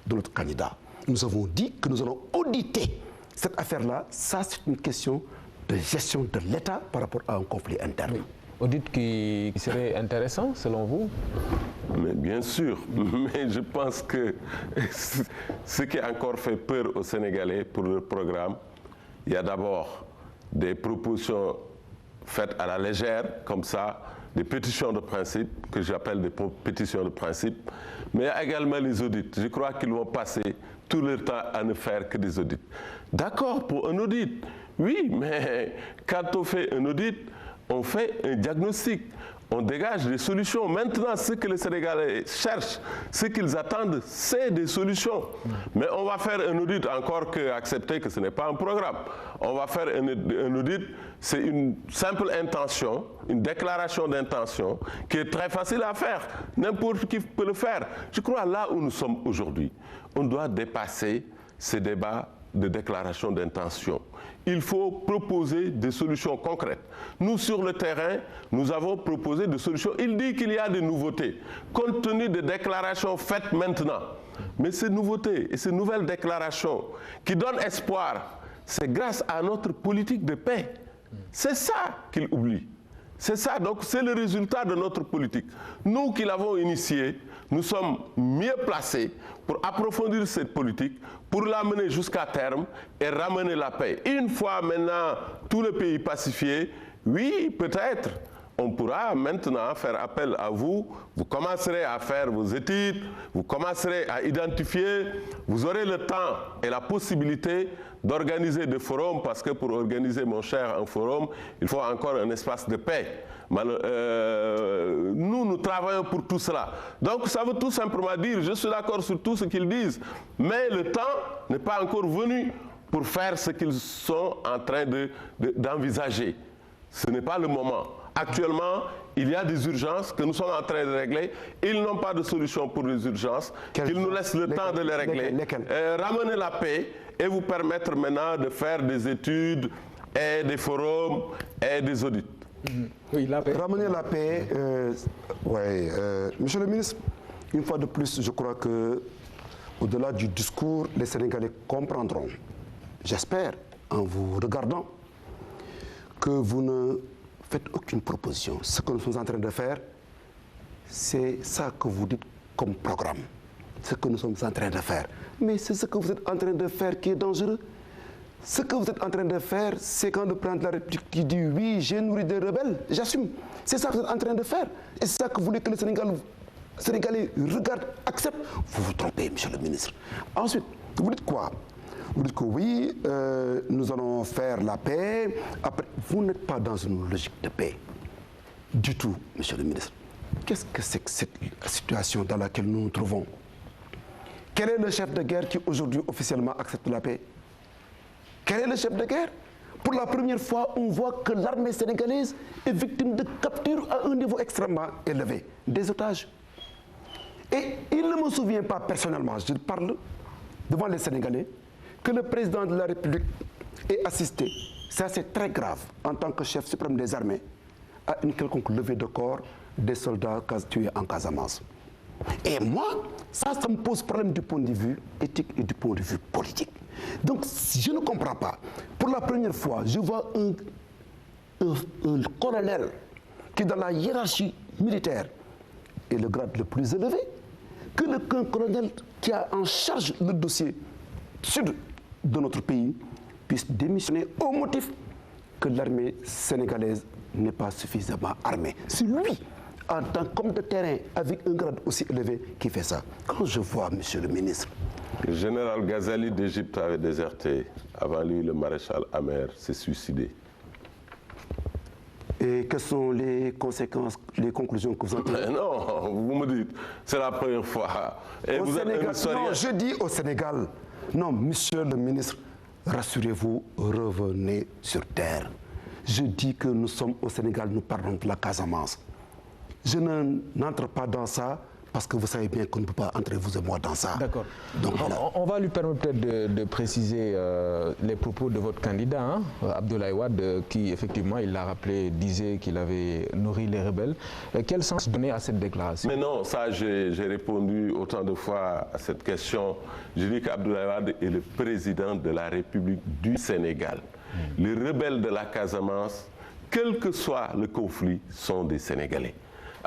de notre candidat. Nous avons dit que nous allons auditer cette affaire-là, ça c'est une question de gestion de l'État par rapport à un conflit interne. Oui. Audit qui serait intéressant selon vous? Mais bien sûr, mais je pense que ce qui a encore fait peur aux Sénégalais pour le programme, il y a d'abord des propositions faites à la légère, comme ça, des pétitions de principe, que j'appelle des pétitions de principe, mais il y a également les audits. Je crois qu'ils vont passer tout leur temps à ne faire que des audits. D'accord pour un audit, oui, mais quand on fait un audit, on fait un diagnostic, on dégage des solutions. Maintenant, ce que les Sénégalais cherchent, ce qu'ils attendent, c'est des solutions. Mais on va faire un audit, encore qu'accepter que ce n'est pas un programme. On va faire un audit, c'est une simple intention, une déclaration d'intention qui est très facile à faire. N'importe qui peut le faire. Je crois là où nous sommes aujourd'hui, on doit dépasser ces débats de déclaration d'intention. Il faut proposer des solutions concrètes. Nous, sur le terrain, nous avons proposé des solutions. Il dit qu'il y a des nouveautés, compte tenu des déclarations faites maintenant. Mais ces nouveautés et ces nouvelles déclarations qui donnent espoir, c'est grâce à notre politique de paix. C'est ça qu'il oublie. C'est ça, donc c'est le résultat de notre politique. Nous qui l'avons initiée, nous sommes mieux placés pour approfondir cette politique, pour l'amener jusqu'à terme et ramener la paix. Une fois maintenant tout le pays pacifié, oui, peut-être, on pourra maintenant faire appel à vous. Vous commencerez à faire vos études, vous commencerez à identifier, vous aurez le temps et la possibilité d'organiser des forums, parce que pour organiser, mon cher, un forum, il faut encore un espace de paix. Nous travaillons pour tout cela. Donc ça veut tout simplement dire, je suis d'accord sur tout ce qu'ils disent, mais le temps n'est pas encore venu pour faire ce qu'ils sont en train d'envisager. Ce n'est pas le moment. Actuellement, il y a des urgences que nous sommes en train de régler. Ils n'ont pas de solution pour les urgences. Qu'ils nous laissent le temps de les régler. Ramener la paix et vous permettre maintenant de faire des études et des forums et des audits. Oui, la paix. Ramener la paix, Monsieur le ministre, une fois de plus, je crois que au-delà du discours, les Sénégalais comprendront, j'espère, en vous regardant, que vous ne faites aucune proposition. Ce que nous sommes en train de faire, c'est ça que vous dites comme programme. Ce que nous sommes en train de faire. Mais c'est ce que vous êtes en train de faire qui est dangereux. Ce que vous êtes en train de faire, c'est quand le président de la République qui dit « oui, j'ai nourri des rebelles, j'assume ». C'est ça que vous êtes en train de faire. Et c'est ça que vous voulez que les Sénégalais regardent, acceptent. Vous vous trompez, monsieur le ministre. Ensuite, vous dites quoi? Vous dites que oui, nous allons faire la paix. Après, vous n'êtes pas dans une logique de paix. Du tout, monsieur le ministre. Qu'est-ce que c'est que cette situation dans laquelle nous nous trouvons? Quel est le chef de guerre qui aujourd'hui officiellement accepte la paix? Quel est le chef de guerre? Pour la première fois, on voit que l'armée sénégalaise est victime de capture à un niveau extrêmement élevé, des otages. Et il ne me souvient pas personnellement, je parle devant les Sénégalais, que le président de la République ait assisté, ça c'est très grave, en tant que chef suprême des armées, à une quelconque levée de corps des soldats tués en Casamance. Et moi, ça me pose problème du point de vue éthique et du point de vue politique. Donc, je ne comprends pas. Pour la première fois, je vois un colonel qui, dans la hiérarchie militaire, est le grade le plus élevé, qu'un colonel qui a en charge le dossier sud de notre pays puisse démissionner au motif que l'armée sénégalaise n'est pas suffisamment armée. C'est lui, en tant qu'homme de terrain, avec un grade aussi élevé, qui fait ça. Quand je vois, monsieur le ministre... Le général Ghazali d'Égypte avait déserté. Avant lui, le maréchal Amer s'est suicidé. Et quelles sont les conséquences, les conclusions que vous en tirez? Non, vous me dites, c'est la première fois. Et au vous Sénégal, êtes non, je dis au Sénégal. Non, monsieur le ministre, rassurez-vous, revenez sur terre. Je dis que nous sommes au Sénégal, nous parlons de la Casamance. Je n'entre pas dans ça parce que vous savez bien qu'on ne peut pas entrer vous et moi dans ça. D'accord. Donc voilà. On va lui permettre peut-être de préciser les propos de votre candidat, hein, Abdoulaye Wade, qui effectivement, il l'a rappelé, disait qu'il avait nourri les rebelles. Quel sens donner à cette déclaration? Mais non, ça j'ai répondu autant de fois à cette question. Je dis qu'Abdoulaye Wade est le président de la République du Sénégal. Les rebelles de la Casamance, quel que soit le conflit, sont des Sénégalais.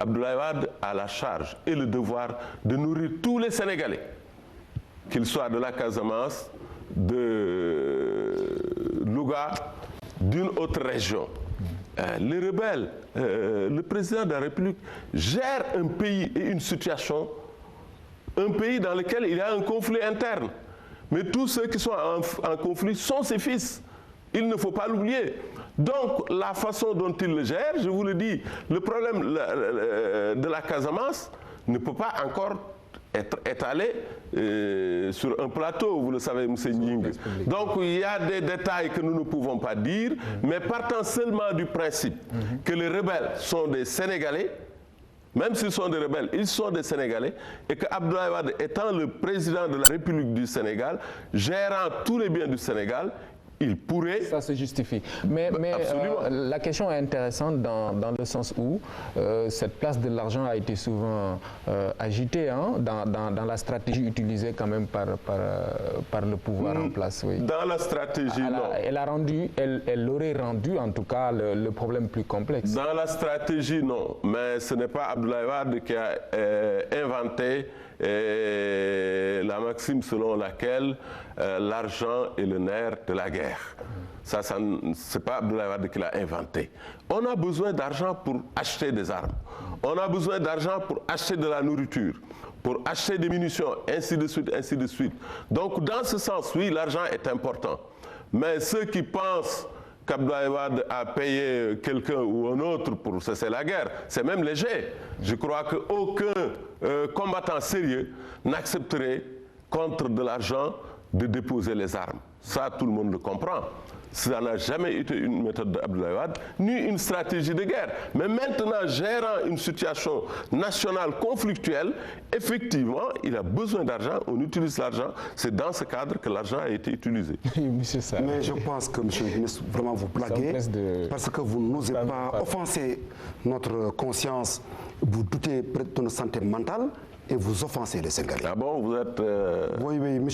Abdoulaye Wade a la charge et le devoir de nourrir tous les Sénégalais, qu'ils soient de la Casamance, de Louga, d'une autre région. Les rebelles, le président de la République gère un pays et une situation, un pays dans lequel il y a un conflit interne. Mais tous ceux qui sont en conflit sont ses fils. Il ne faut pas l'oublier. Donc, la façon dont il le gère, je vous le dis, le problème de la Casamance ne peut pas encore être étalé sur un plateau, vous le savez, M. Nying. Donc, il y a des détails que nous ne pouvons pas dire, mais partant seulement du principe que les rebelles sont des Sénégalais, même s'ils sont des rebelles, ils sont des Sénégalais, et que Abdoulaye Wade étant le président de la République du Sénégal, gérant tous les biens du Sénégal, il pourrait... Ça se justifie. Mais la question est intéressante dans le sens où cette place de l'argent a été souvent agitée dans la stratégie utilisée quand même par le pouvoir en place. Oui. Dans la stratégie, non. Elle aurait rendu en tout cas le problème plus complexe. Dans la stratégie, non. Mais ce n'est pas Abdoulaye Wade qui a inventé la maxime selon laquelle l'argent est le nerf de la guerre. Ça c'est pas Abdoulaye Wade qui l'a inventé. On a besoin d'argent pour acheter des armes. On a besoin d'argent pour acheter de la nourriture, pour acheter des munitions, ainsi de suite, ainsi de suite. Donc dans ce sens, oui, l'argent est important. Mais ceux qui pensent qu'Abdoulaye Wade a payé quelqu'un ou un autre pour cesser la guerre, c'est même léger. Je crois qu'aucun combattant sérieux n'accepterait contre de l'argent de déposer les armes. Ça, tout le monde le comprend. Ça n'a jamais été une méthode d'Abdoulaye Wade, ni une stratégie de guerre. Mais maintenant, gérant une situation nationale conflictuelle, effectivement, il a besoin d'argent, on utilise l'argent. C'est dans ce cadre que l'argent a été utilisé. Mais je pense que, monsieur le ministre, vraiment vous blaguez, parce que vous n'osez pas offenser notre conscience, vous doutez de notre santé mentale, et vous offensez les Sénégalais. Ah bon, vous êtes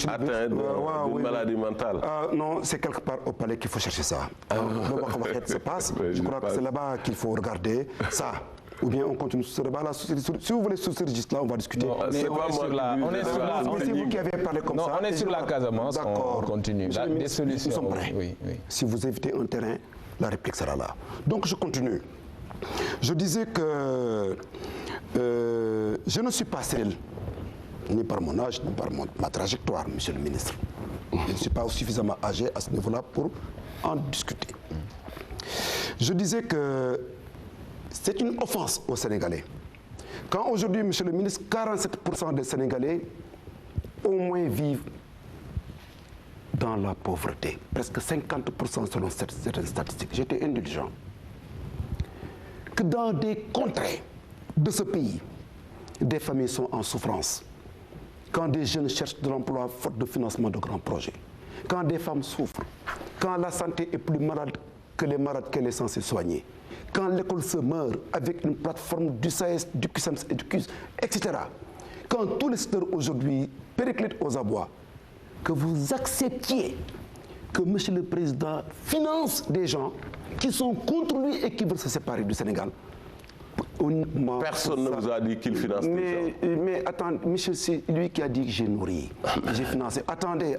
atteint d'une maladie mentale? Non, c'est quelque part au palais qu'il faut chercher ça. Se passe. Je crois que c'est là-bas qu'il faut regarder ça. Ou bien on continue sur ce débat-là. Si vous voulez sur ce registre-là, on va discuter. On est vous qui avez parlé comme ça. On est sur la Casamance, on continue. Des solutions. Nous sommes prêts. Oui. Si vous évitez un terrain, la réplique sera là. Donc je continue. Je disais que je ne suis pas seul, ni par mon âge, ni par ma trajectoire, monsieur le ministre. Je ne suis pas suffisamment âgé à ce niveau-là pour en discuter. Je disais que c'est une offense aux Sénégalais. Quand aujourd'hui, monsieur le ministre, 47% des Sénégalais au moins vivent dans la pauvreté. Presque 50% selon certaines statistiques. J'étais indulgent. Que dans des contrées de ce pays, des familles sont en souffrance. Quand des jeunes cherchent de l'emploi faute de financement de grands projets. Quand des femmes souffrent. Quand la santé est plus malade que les malades qu'elle est censée soigner. Quand l'école se meurt avec une plateforme du SAES, du QSAMS et du QS, etc. Quand tous les secteurs aujourd'hui périclitent aux abois, que vous acceptiez que M. le Président finance des gens qui sont contre lui et qui veulent se séparer du Sénégal. Personne ne vous a dit qu'il finance des gens. Mais attendez, monsieur, c'est lui qui a dit que j'ai nourri, j'ai financé. Attendez.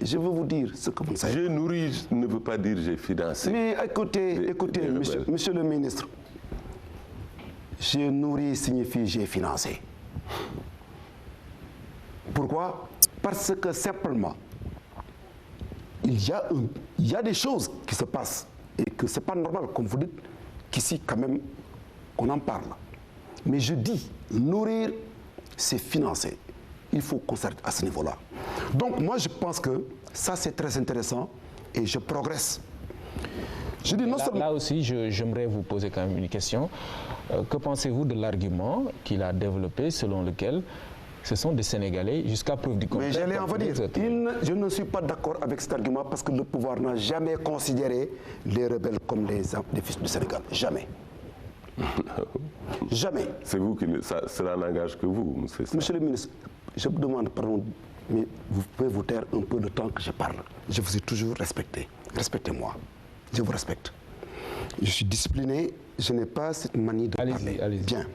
Je veux vous dire ce que vous ne savez. J'ai nourri ne veut pas dire j'ai financé. Mais écoutez, monsieur le ministre, j'ai nourri signifie j'ai financé. Pourquoi? Parce que simplement, il y a des choses qui se passent et que ce n'est pas normal, comme vous dites, qu'ici, quand même, on en parle. Mais je dis, nourrir, c'est financer. Il faut qu'on s'arrête à ce niveau-là. Donc, moi, je pense que ça, c'est très intéressant et je progresse. Je dis non seulement... Là aussi, j'aimerais vous poser quand même une question. Que pensez-vous de l'argument qu'il a développé selon lequel ce sont des Sénégalais jusqu'à preuve du contraire? Mais j'allais en venir. Je ne suis pas d'accord avec cet argument parce que le pouvoir n'a jamais considéré les rebelles comme des fils du Sénégal. Jamais. Jamais. C'est vous qui... Cela n'engage que vous, monsieur. Monsieur le ministre, je vous demande pardon, mais vous pouvez vous taire un peu le temps que je parle. Je vous ai toujours respecté. Respectez-moi. Je vous respecte. Je suis discipliné, je n'ai pas cette manie de parler. Allez-y. Bien.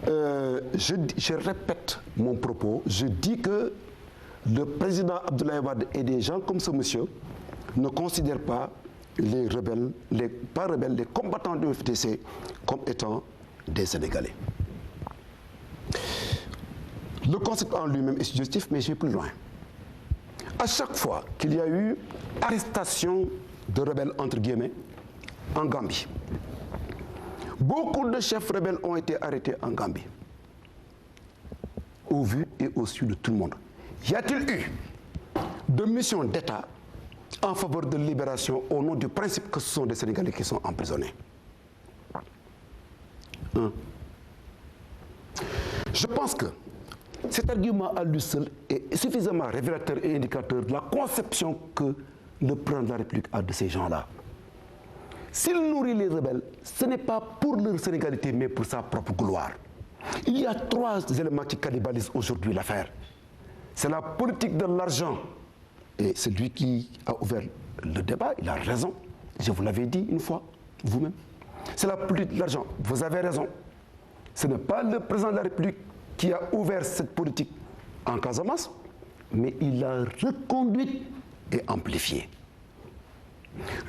Je répète mon propos. Je dis que le président Abdoulaye Wade et des gens comme ce monsieur ne considèrent pas les rebelles, les combattants du FDC comme étant des Sénégalais. Le concept en lui-même est suggestif, mais je vais plus loin. À chaque fois qu'il y a eu arrestation de rebelles, entre guillemets, en Gambie, beaucoup de chefs rebelles ont été arrêtés en Gambie, au vu et au su de tout le monde. Y a-t-il eu de missions d'État en faveur de libération au nom du principe que ce sont des Sénégalais qui sont emprisonnés? Je pense que cet argument à lui seul est suffisamment révélateur et indicateur de la conception que le président de la République a de ces gens-là. S'il nourrit les rebelles, ce n'est pas pour leur sénégalité, mais pour sa propre gloire. Il y a 3 éléments qui cannibalisent aujourd'hui l'affaire. C'est la politique de l'argent. Et celui qui a ouvert le débat, il a raison. Je vous l'avais dit une fois, vous-même. C'est la politique de l'argent. Vous avez raison. Ce n'est pas le président de la République qui a ouvert cette politique en Casamance, mais il l'a reconduite et amplifiée.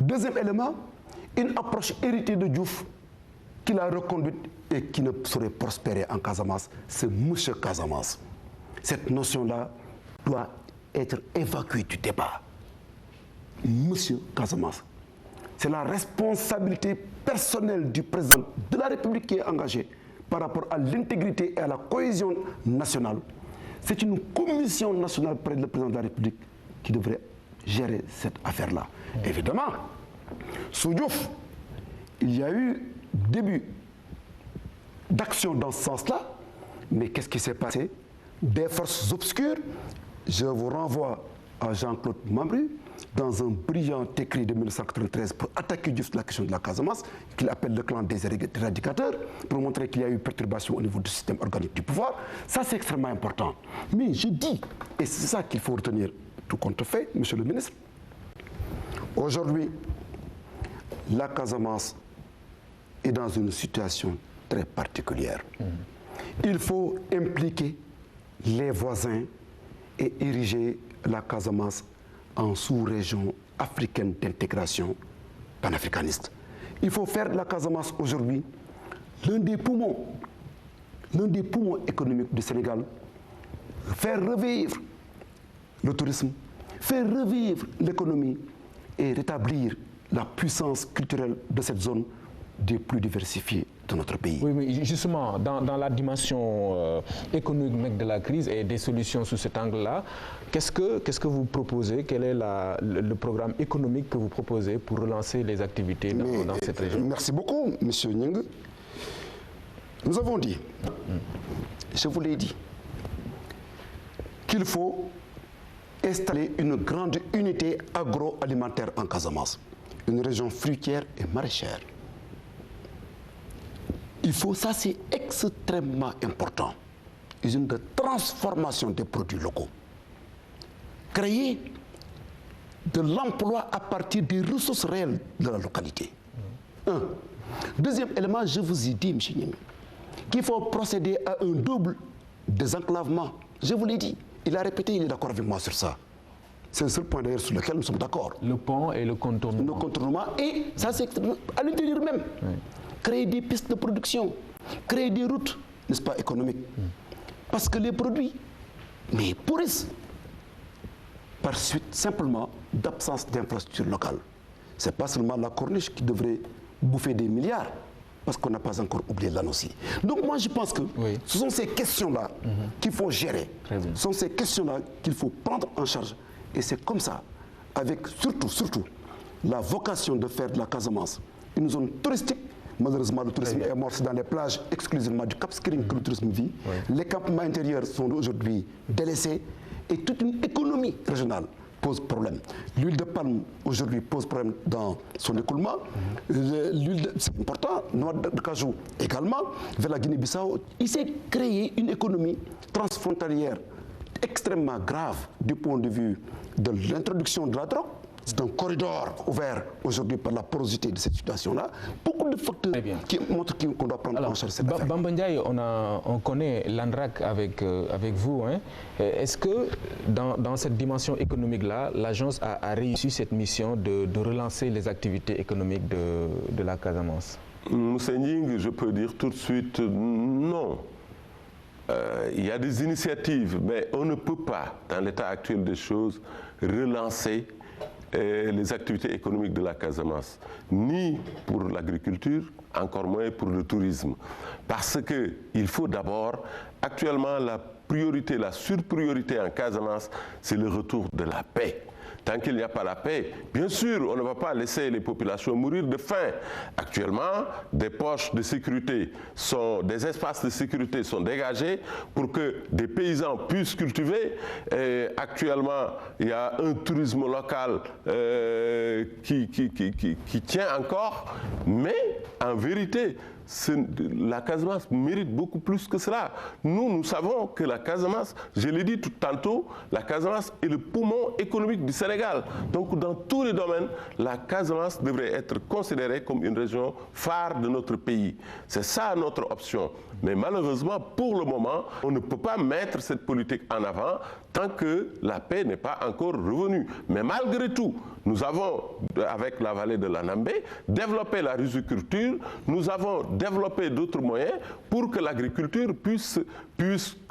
Deuxième élément, une approche héritée de Diouf qu'il a reconduite et qui ne saurait prospérer en Casamance, c'est Monsieur Casamance. Cette notion-là doit être évacuée du débat. Monsieur Casamance. C'est la responsabilité personnelle du président de la République qui est engagée par rapport à l'intégrité et à la cohésion nationale. C'est une commission nationale près du président de la République qui devrait gérer cette affaire-là. Évidemment, sous Diouf, il y a eu début d'action dans ce sens-là, mais qu'est-ce qui s'est passé? Des forces obscures, je vous renvoie à Jean-Claude Mambry, dans un brillant écrit de 1993 pour attaquer juste la question de la Casamance, qu'il appelle le clan des éradicateurs, pour montrer qu'il y a eu perturbation au niveau du système organique du pouvoir. Ça, c'est extrêmement important. Mais je dis, et c'est ça qu'il faut retenir tout compte fait, monsieur le ministre, aujourd'hui, la Casamance est dans une situation très particulière. Il faut impliquer les voisins et ériger la Casamance en sous-région africaine d'intégration panafricaniste. Il faut faire de la Casamance aujourd'hui l'un des poumons économiques du Sénégal, faire revivre le tourisme, faire revivre l'économie et rétablir la puissance culturelle de cette zone des plus diversifiées de notre pays. Oui, mais justement, dans la dimension économique de la crise et des solutions sous cet angle-là, qu'est-ce que vous proposez? Quel est le programme économique que vous proposez pour relancer les activités dans cette région? Merci beaucoup, M. Nying. Nous avons dit, je vous l'ai dit, qu'il faut installer une grande unité agroalimentaire en Casamance, une région fruitière et maraîchère. Il faut, ça c'est extrêmement important, usine de transformation des produits locaux. Créer de l'emploi à partir des ressources réelles de la localité. Un. Deuxième élément, je vous ai dit, M. Nying, qu'il faut procéder à un double désenclavement. Je vous l'ai dit. Il a répété, il est d'accord avec moi sur ça. C'est le seul point d'ailleurs sur lequel nous sommes d'accord. Le pont et le contournement. Le contournement, et ça c'est à l'intérieur même. Oui. Créer des pistes de production, créer des routes, n'est-ce pas, économiques. Parce que les produits, mais pourrissent par suite simplement d'absence d'infrastructures locales. Ce n'est pas seulement la corniche qui devrait bouffer des milliards, parce qu'on n'a pas encore oublié l'ANOCI. Donc moi je pense que ce sont ces questions-là qu'il faut gérer. Ce sont ces questions-là qu'il faut prendre en charge. Et c'est comme ça, avec surtout la vocation de faire de la Casamance une zone touristique. Malheureusement, le tourisme est mort dans les plages exclusivement du Cap Skirring que le tourisme vit. Les campements intérieurs sont aujourd'hui délaissés et toute une économie régionale pose problème. L'huile de palme aujourd'hui pose problème dans son écoulement. L'huile, c'est important, noix de cajou également. Vers la Guinée-Bissau, il s'est créé une économie transfrontalière extrêmement grave du point de vue de l'introduction de la drogue. C'est un corridor ouvert aujourd'hui par la porosité de cette situation-là. Beaucoup de facteurs qui montrent qu'on doit prendre en charge cette affaire. Bamba Ndiaye, on connaît l'ANRAC avec vous. Hein. Est-ce que dans cette dimension économique-là, l'agence a réussi cette mission de relancer les activités économiques de la Casamance? Moussa Ning, je peux dire tout de suite non. Il y a des initiatives, mais on ne peut pas, dans l'état actuel des choses, relancer les activités économiques de la Casamance, ni pour l'agriculture, encore moins pour le tourisme. Parce qu'il faut d'abord, actuellement, la priorité, la surpriorité en Casamance, c'est le retour de la paix. Tant qu'il n'y a pas la paix, bien sûr, on ne va pas laisser les populations mourir de faim. Actuellement, des poches de sécurité, des espaces de sécurité sont dégagés pour que des paysans puissent cultiver. Et actuellement, il y a un tourisme local qui tient encore, mais en vérité, la Casamance mérite beaucoup plus que cela. Nous savons que la Casamance, je l'ai dit tout tantôt, la Casamance est le poumon économique du Sénégal. Donc dans tous les domaines, la Casamance devrait être considérée comme une région phare de notre pays. C'est ça notre option. Mais malheureusement, pour le moment, on ne peut pas mettre cette politique en avant tant que la paix n'est pas encore revenue. Mais malgré tout, nous avons, avec la vallée de l'Anambé, développé la riziculture, nous avons développé d'autres moyens pour que l'agriculture puisse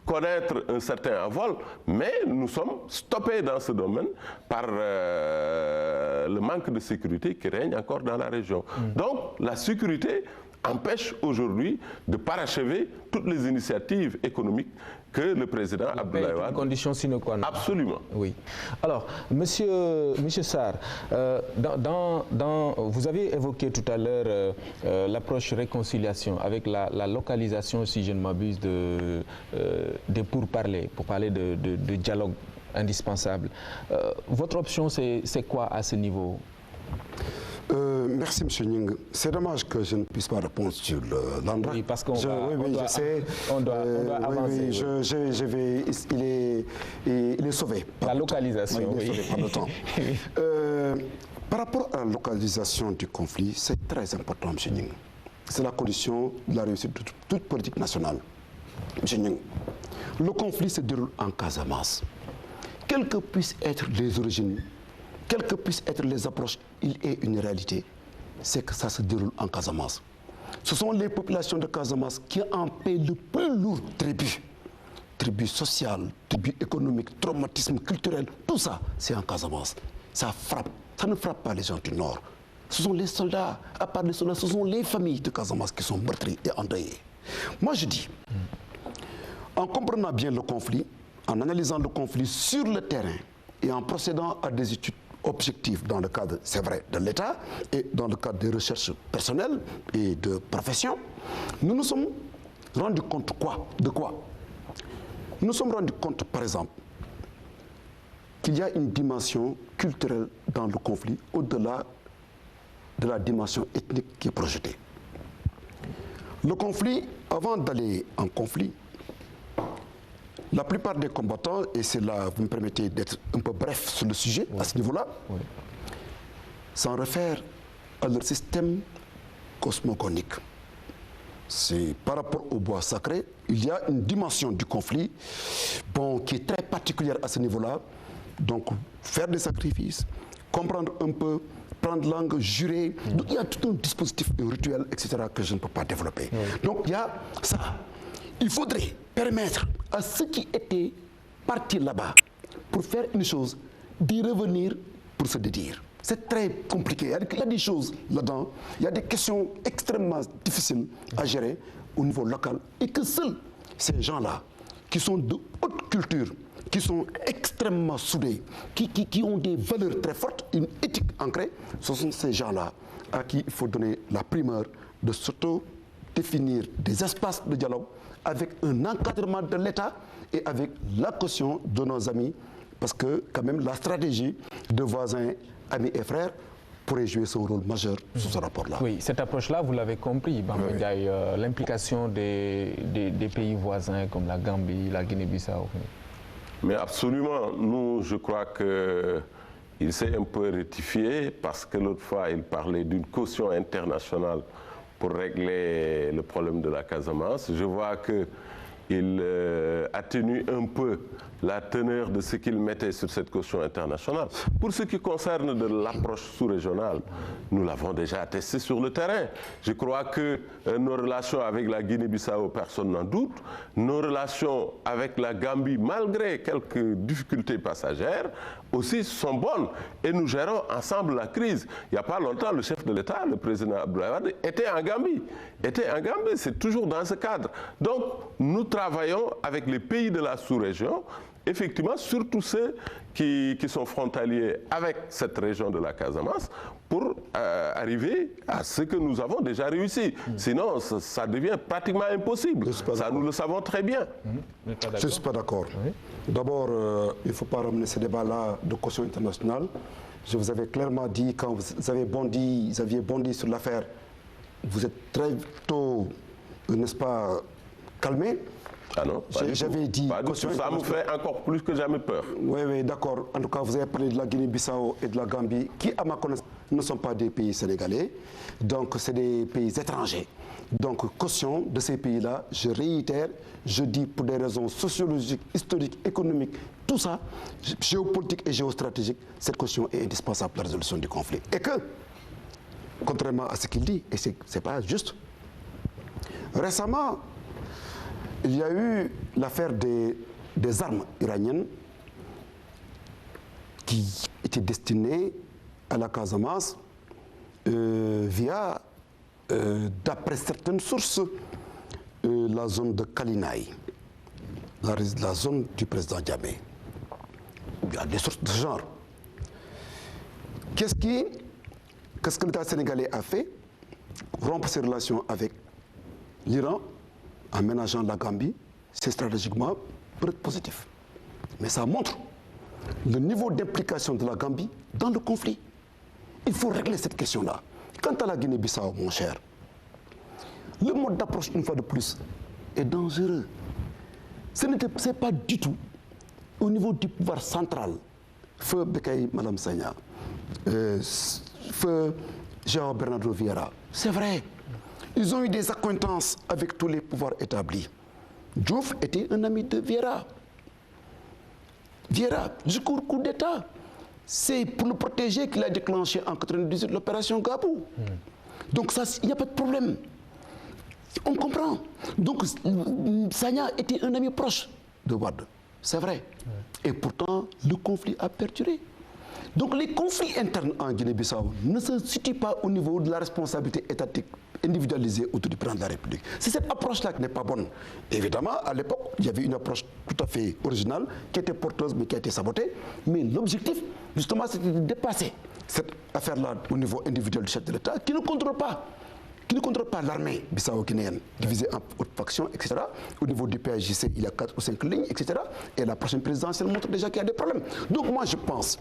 connaître un certain envol, mais nous sommes stoppés dans ce domaine par le manque de sécurité qui règne encore dans la région. Donc la sécurité empêche aujourd'hui de parachever toutes les initiatives économiques que le président Abdoulaye Wade... Condition sine qua non. Absolument. Oui. Alors, monsieur Sarr, vous avez évoqué tout à l'heure l'approche réconciliation avec la localisation, si je ne m'abuse, de pourparlers, pour parler de dialogue indispensable. Votre option, c'est quoi à ce niveau? Merci, M. Ning. C'est dommage que je ne puisse pas répondre sur l'ANRAC. Oui, parce qu'on je sais. On doit avancer. Il est sauvé. La localisation, oui. Il est sauvé par le temps. Par rapport à la localisation du conflit, c'est très important, M. Ning. C'est la condition de la réussite de toute politique nationale. M. Ning, le conflit se déroule en Casamance. Quelles que puissent être les origines, quelles que puissent être les approches, il est une réalité, c'est que ça se déroule en Casamance. Ce sont les populations de Casamance qui en paient le plus lourd tribut. Tribut social, tribut économique, traumatisme culturel, tout ça, c'est en Casamance. Ça frappe, ça ne frappe pas les gens du Nord. Ce sont les soldats, à part les soldats, ce sont les familles de Casamance qui sont meurtries et endeuillées. Moi je dis, en comprenant bien le conflit, en analysant le conflit sur le terrain et en procédant à des études objectifs dans le cadre, c'est vrai, de l'État et dans le cadre des recherches personnelles et de profession, nous nous sommes rendus compte de quoi? Nous nous sommes rendus compte, par exemple, qu'il y a une dimension culturelle dans le conflit au-delà de la dimension ethnique qui est projetée. Le conflit, avant d'aller en conflit, la plupart des combattants, et c'est là, vous me permettez d'être un peu bref sur le sujet, à ce niveau-là, s'en réfèrent à leur système cosmogonique. C'est par rapport au bois sacré, il y a une dimension du conflit qui est très particulière à ce niveau-là. Donc, faire des sacrifices, comprendre un peu, prendre langue, jurer. Donc, il y a tout un dispositif, un rituel, etc., que je ne peux pas développer. Donc, il y a ça. Il faudrait permettre à ceux qui étaient partis là-bas pour faire une chose, d'y revenir pour se dédire. C'est très compliqué. Il y a des choses là-dedans, il y a des questions extrêmement difficiles à gérer au niveau local et que seuls ces gens-là qui sont de haute culture, qui sont extrêmement soudés, qui ont des valeurs très fortes, une éthique ancrée, ce sont ces gens-là à qui il faut donner la primeur de surtout définir des espaces de dialogue avec un encadrement de l'État et avec la caution de nos amis, parce que quand même la stratégie de voisins, amis et frères pourrait jouer son rôle majeur sur ce rapport-là. Oui, cette approche-là, vous l'avez compris, Bamba Ndiaye, l'implication des pays voisins comme la Gambie, la Guinée-Bissau. Mais absolument, nous, je crois qu'il s'est un peu rectifié parce que l'autre fois, il parlait d'une caution internationale pour régler le problème de la Casamance. Je vois qu'il atténue un peu la teneur de ce qu'il mettait sur cette caution internationale. Pour ce qui concerne de l'approche sous-régionale, nous l'avons déjà attesté sur le terrain. Je crois que nos relations avec la Guinée-Bissau, personne n'en doute. Nos relations avec la Gambie, malgré quelques difficultés passagères, aussi sont bonnes. Et nous gérons ensemble la crise. Il n'y a pas longtemps, le chef de l'État, le président Abdoulaye Wade, était en Gambie. C'est toujours dans ce cadre. Donc, nous travaillons avec les pays de la sous-région, effectivement, surtout ceux qui sont frontaliers avec cette région de la Casamance, pour arriver à ce que nous avons déjà réussi. Sinon, ça devient pratiquement impossible. Ça, nous le savons très bien. Je ne suis pas d'accord. Oui. D'abord, il ne faut pas ramener ce débat-là de caution internationale. Je vous avais clairement dit, quand vous aviez bondi sur l'affaire, vous êtes très tôt, n'est-ce pas, calmé. Ah non, j'avais dit... Ça me fait encore plus que jamais peur. Oui, d'accord. En tout cas, vous avez parlé de la Guinée-Bissau et de la Gambie, qui, à ma connaissance, ne sont pas des pays sénégalais. Donc, c'est des pays étrangers. Donc, caution de ces pays-là, je réitère, je dis pour des raisons sociologiques, historiques, économiques, tout ça, géopolitique et géostratégique, cette caution est indispensable pour la résolution du conflit. Et que, contrairement à ce qu'il dit, et ce n'est pas juste, récemment, il y a eu l'affaire des armes iraniennes qui étaient destinées à la Casamance via, d'après certaines sources, la zone de Kalinaï, la zone du président Djamé. Il y a des sources de ce genre. Qu'est-ce que l'État sénégalais a fait? Rompre ses relations avec l'Iran, en ménageant la Gambie, c'est stratégiquement peut-être positif. Mais ça montre le niveau d'implication de la Gambie dans le conflit. Il faut régler cette question-là. Quant à la Guinée-Bissau, mon cher, le mode d'approche, une fois de plus, est dangereux. Ce n'est pas du tout au niveau du pouvoir central. Feu Bekay, Mme Sagna, feu Jean-Bernardo Vieira. C'est vrai. Ils ont eu des accointances avec tous les pouvoirs établis. Diouf était un ami de Vieira. Vieira, jusqu'au coup d'État. C'est pour le protéger qu'il a déclenché en 1998 l'opération Gabou. Donc ça, il n'y a pas de problème. On comprend. Donc Sagna était un ami proche de Wade. C'est vrai. Et pourtant, le conflit a perduré. Donc les conflits internes en Guinée-Bissau ne se situent pas au niveau de la responsabilité étatique individualisée autour du président de la République. C'est cette approche-là qui n'est pas bonne. Évidemment, à l'époque, il y avait une approche tout à fait originale, qui était porteuse, mais qui a été sabotée. Mais l'objectif, justement, c'était de dépasser cette affaire-là au niveau individuel du chef de l'État, qui ne contrôle pas l'armée bissau-guinéenne, divisée en hautes factions, etc. Au niveau du PAJC, il y a 4 ou 5 lignes, etc. Et la prochaine présidentielle montre déjà qu'il y a des problèmes. Donc moi, je pense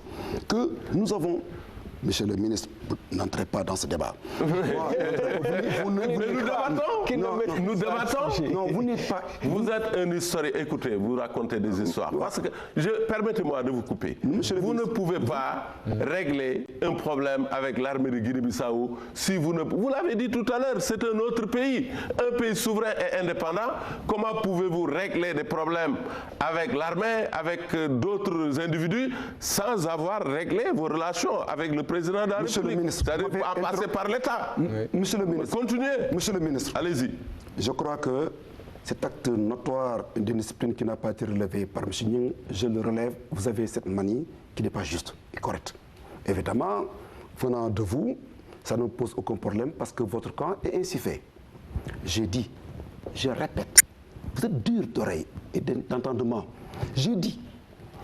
que nous avons... Monsieur le ministre, n'entrez pas dans ce débat. Nous débattons. Non, vous n'êtes pas... Vous êtes un historien. Écoutez, vous racontez des histoires. Parce que, permettez-moi de vous couper. Vous ne pouvez pas régler un problème avec l'armée de Guinée-Bissau si vous ne... Vous l'avez dit tout à l'heure, c'est un autre pays. Un pays souverain et indépendant. Comment pouvez-vous régler des problèmes avec l'armée, avec d'autres individus, sans avoir réglé vos relations avec le président de la République, c'est-à-dire en passer par l'État. Monsieur le ministre, continuez. Monsieur le ministre, allez-y. Je crois que cet acte notoire d'indiscipline qui n'a pas été relevé par M. Nying, je le relève, vous avez cette manie qui n'est pas juste et correcte. Évidemment, venant de vous, ça ne pose aucun problème parce que votre camp est ainsi fait. J'ai dit, je répète, vous êtes dur d'oreille. et d'entendement. Je dis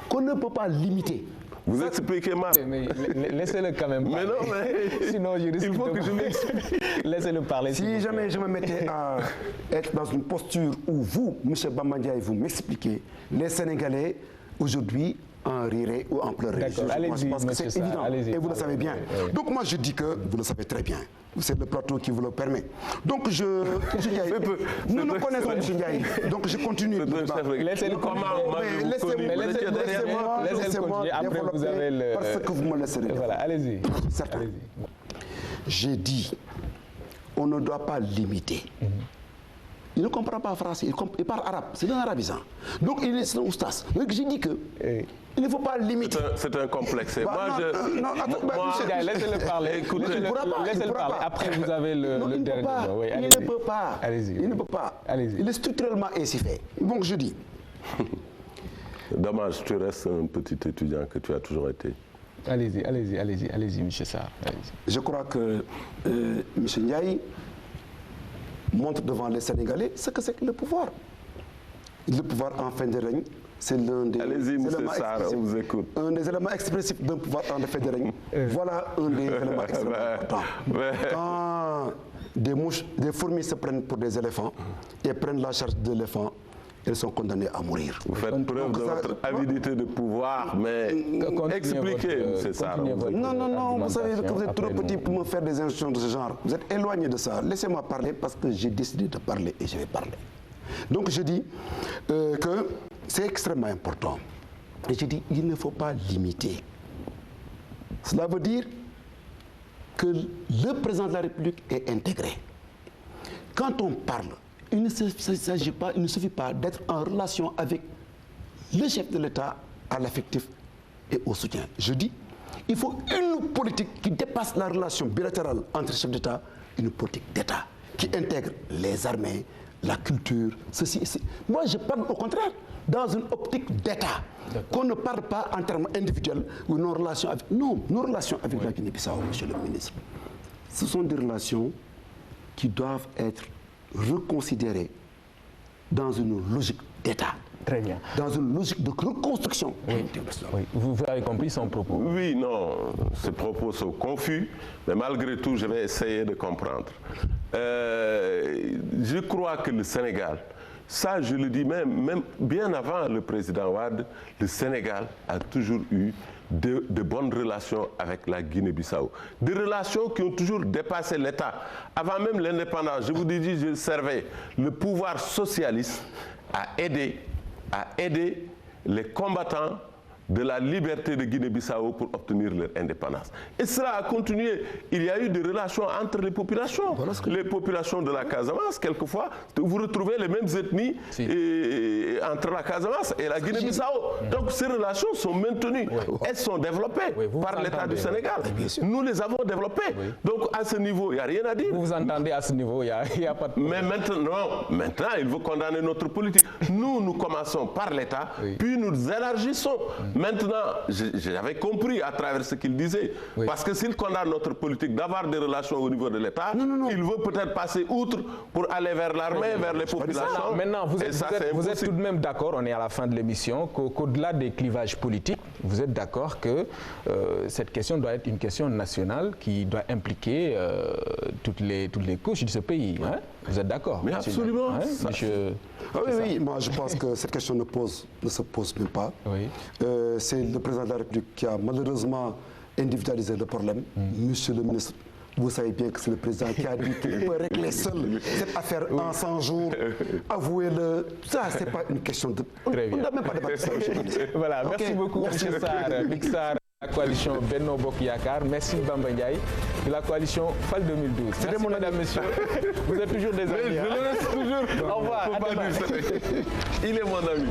qu'on ne peut pas limiter. Vous expliquez mal. Mais laissez-le quand même parler. Mais non, mais sinon je risque il faut que je m'explique. Laissez-le parler. Si jamais je me mettais à être dans une posture où vous, M. Bamba Ndiaye, vous m'expliquez, les Sénégalais aujourd'hui en riraient ou en pleureraient. Je pense que c'est évident et vous le savez bien. Oui. Donc moi je dis que vous le savez très bien. C'est le plateau qui vous le permet. Donc nous nous connaissons M. Ndiaye. Donc je continue. Laissez-moi après vous avez le... Parce que vous me laisserez. Voilà, allez-y. J'ai dit, on ne doit pas limiter. Il ne comprend pas français, il parle arabe, c'est un arabisant. Donc il est un oustas. Donc j'ai dit que il ne faut pas limiter. C'est un complexe. Laissez-le parler. Laissez-le parler. Après vous avez le dernier mot. Il ne peut pas. Allez-y. Il ne peut pas. Allez-y. Il est structurellement ainsi fait. Donc je dis. Dommage, tu restes un petit étudiant que tu as toujours été. Allez-y, M. Sarr. Je crois que M. Ndiaye montre devant les Sénégalais ce que c'est que le pouvoir. Le pouvoir en fin de règne, c'est l'un des un des éléments expressifs d'un pouvoir en fin de règne. Voilà un des éléments extrêmement importants. Quand des fourmis se prennent pour des éléphants et prennent la charge de l'éléphant, elles sont condamnées à mourir. Vous faites preuve de votre avidité de pouvoir, mais expliquez, c'est ça. Non, vous savez que vous êtes trop petit pour me faire des instructions de ce genre. Vous êtes éloigné de ça. Laissez-moi parler parce que j'ai décidé de parler et je vais parler. Donc je dis que c'est extrêmement important. Et je dis il ne faut pas limiter. Cela veut dire que le président de la République est intégré. Quand on parle, il ne suffit pas d'être en relation avec le chef de l'État à l'affectif et au soutien. Je dis, il faut une politique qui dépasse la relation bilatérale entre chefs d'État, une politique d'État qui intègre les armées, la culture, ceci. Moi, je parle au contraire dans une optique d'État, qu'on ne parle pas en termes individuels ou nos relations avec... Non, nos relations avec la Guinée-Bissau, monsieur le ministre, ce sont des relations qui doivent être reconsidérées dans une logique d'État. Très bien. Dans une logique de reconstruction. Oui. Vous avez compris son propos. Oui, non, ses propos sont confus, mais malgré tout, je vais essayer de comprendre. Je crois que le Sénégal, ça je le dis même bien avant le président Wade, le Sénégal a toujours eu de bonnes relations avec la Guinée-Bissau. Des relations qui ont toujours dépassé l'État. Avant même l'indépendance, je vous dis, je servais le pouvoir socialiste à aider les combattants de la liberté de Guinée-Bissau pour obtenir leur indépendance. Et cela a continué. Il y a eu des relations entre les populations. Les populations de la Casamance, quelquefois, vous retrouvez les mêmes ethnies entre la Casamance et la Guinée-Bissau. Donc ces relations sont maintenues. Elles sont développées par l'État du Sénégal. Nous les avons développées. Donc à ce niveau, il n'y a rien à dire. Vous vous entendez à ce niveau, il n'y a pas de... Mais maintenant, il veut condamner notre politique. Nous commençons par l'État, puis nous élargissons. Maintenant, j'avais compris à travers ce qu'il disait, parce que s'il condamne notre politique d'avoir des relations au niveau de l'État, il veut peut-être passer outre pour aller vers l'armée, vers les populations. Maintenant, vous êtes tout de même d'accord, on est à la fin de l'émission, qu'au-delà des clivages politiques, vous êtes d'accord que cette question doit être une question nationale qui doit impliquer toutes les couches de ce pays. Hein? Vous êtes d'accord? Mais absolument. Oui, moi je pense que cette question ne se pose même pas. C'est le président de la République qui a malheureusement individualisé le problème. Monsieur le ministre, vous savez bien que c'est le président qui a dit qu'il peut régler seul cette affaire en 100 jours. Avouez-le, ça c'est pas une question de... Très bien. On n'a même pas débattu ça, monsieur le ministre. Voilà, merci beaucoup, M. Sarr, Big Sarr, la coalition Benno Bokk Yakaar. Merci Bamba Ndiaye de la coalition FAL 2012. Merci mesdames, messieurs. Vous êtes toujours des amis. Mais je le reste toujours. Au revoir. Il est mon ami.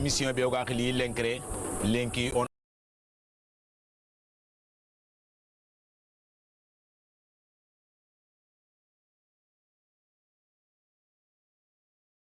émission be o ga xili lenkre lenki on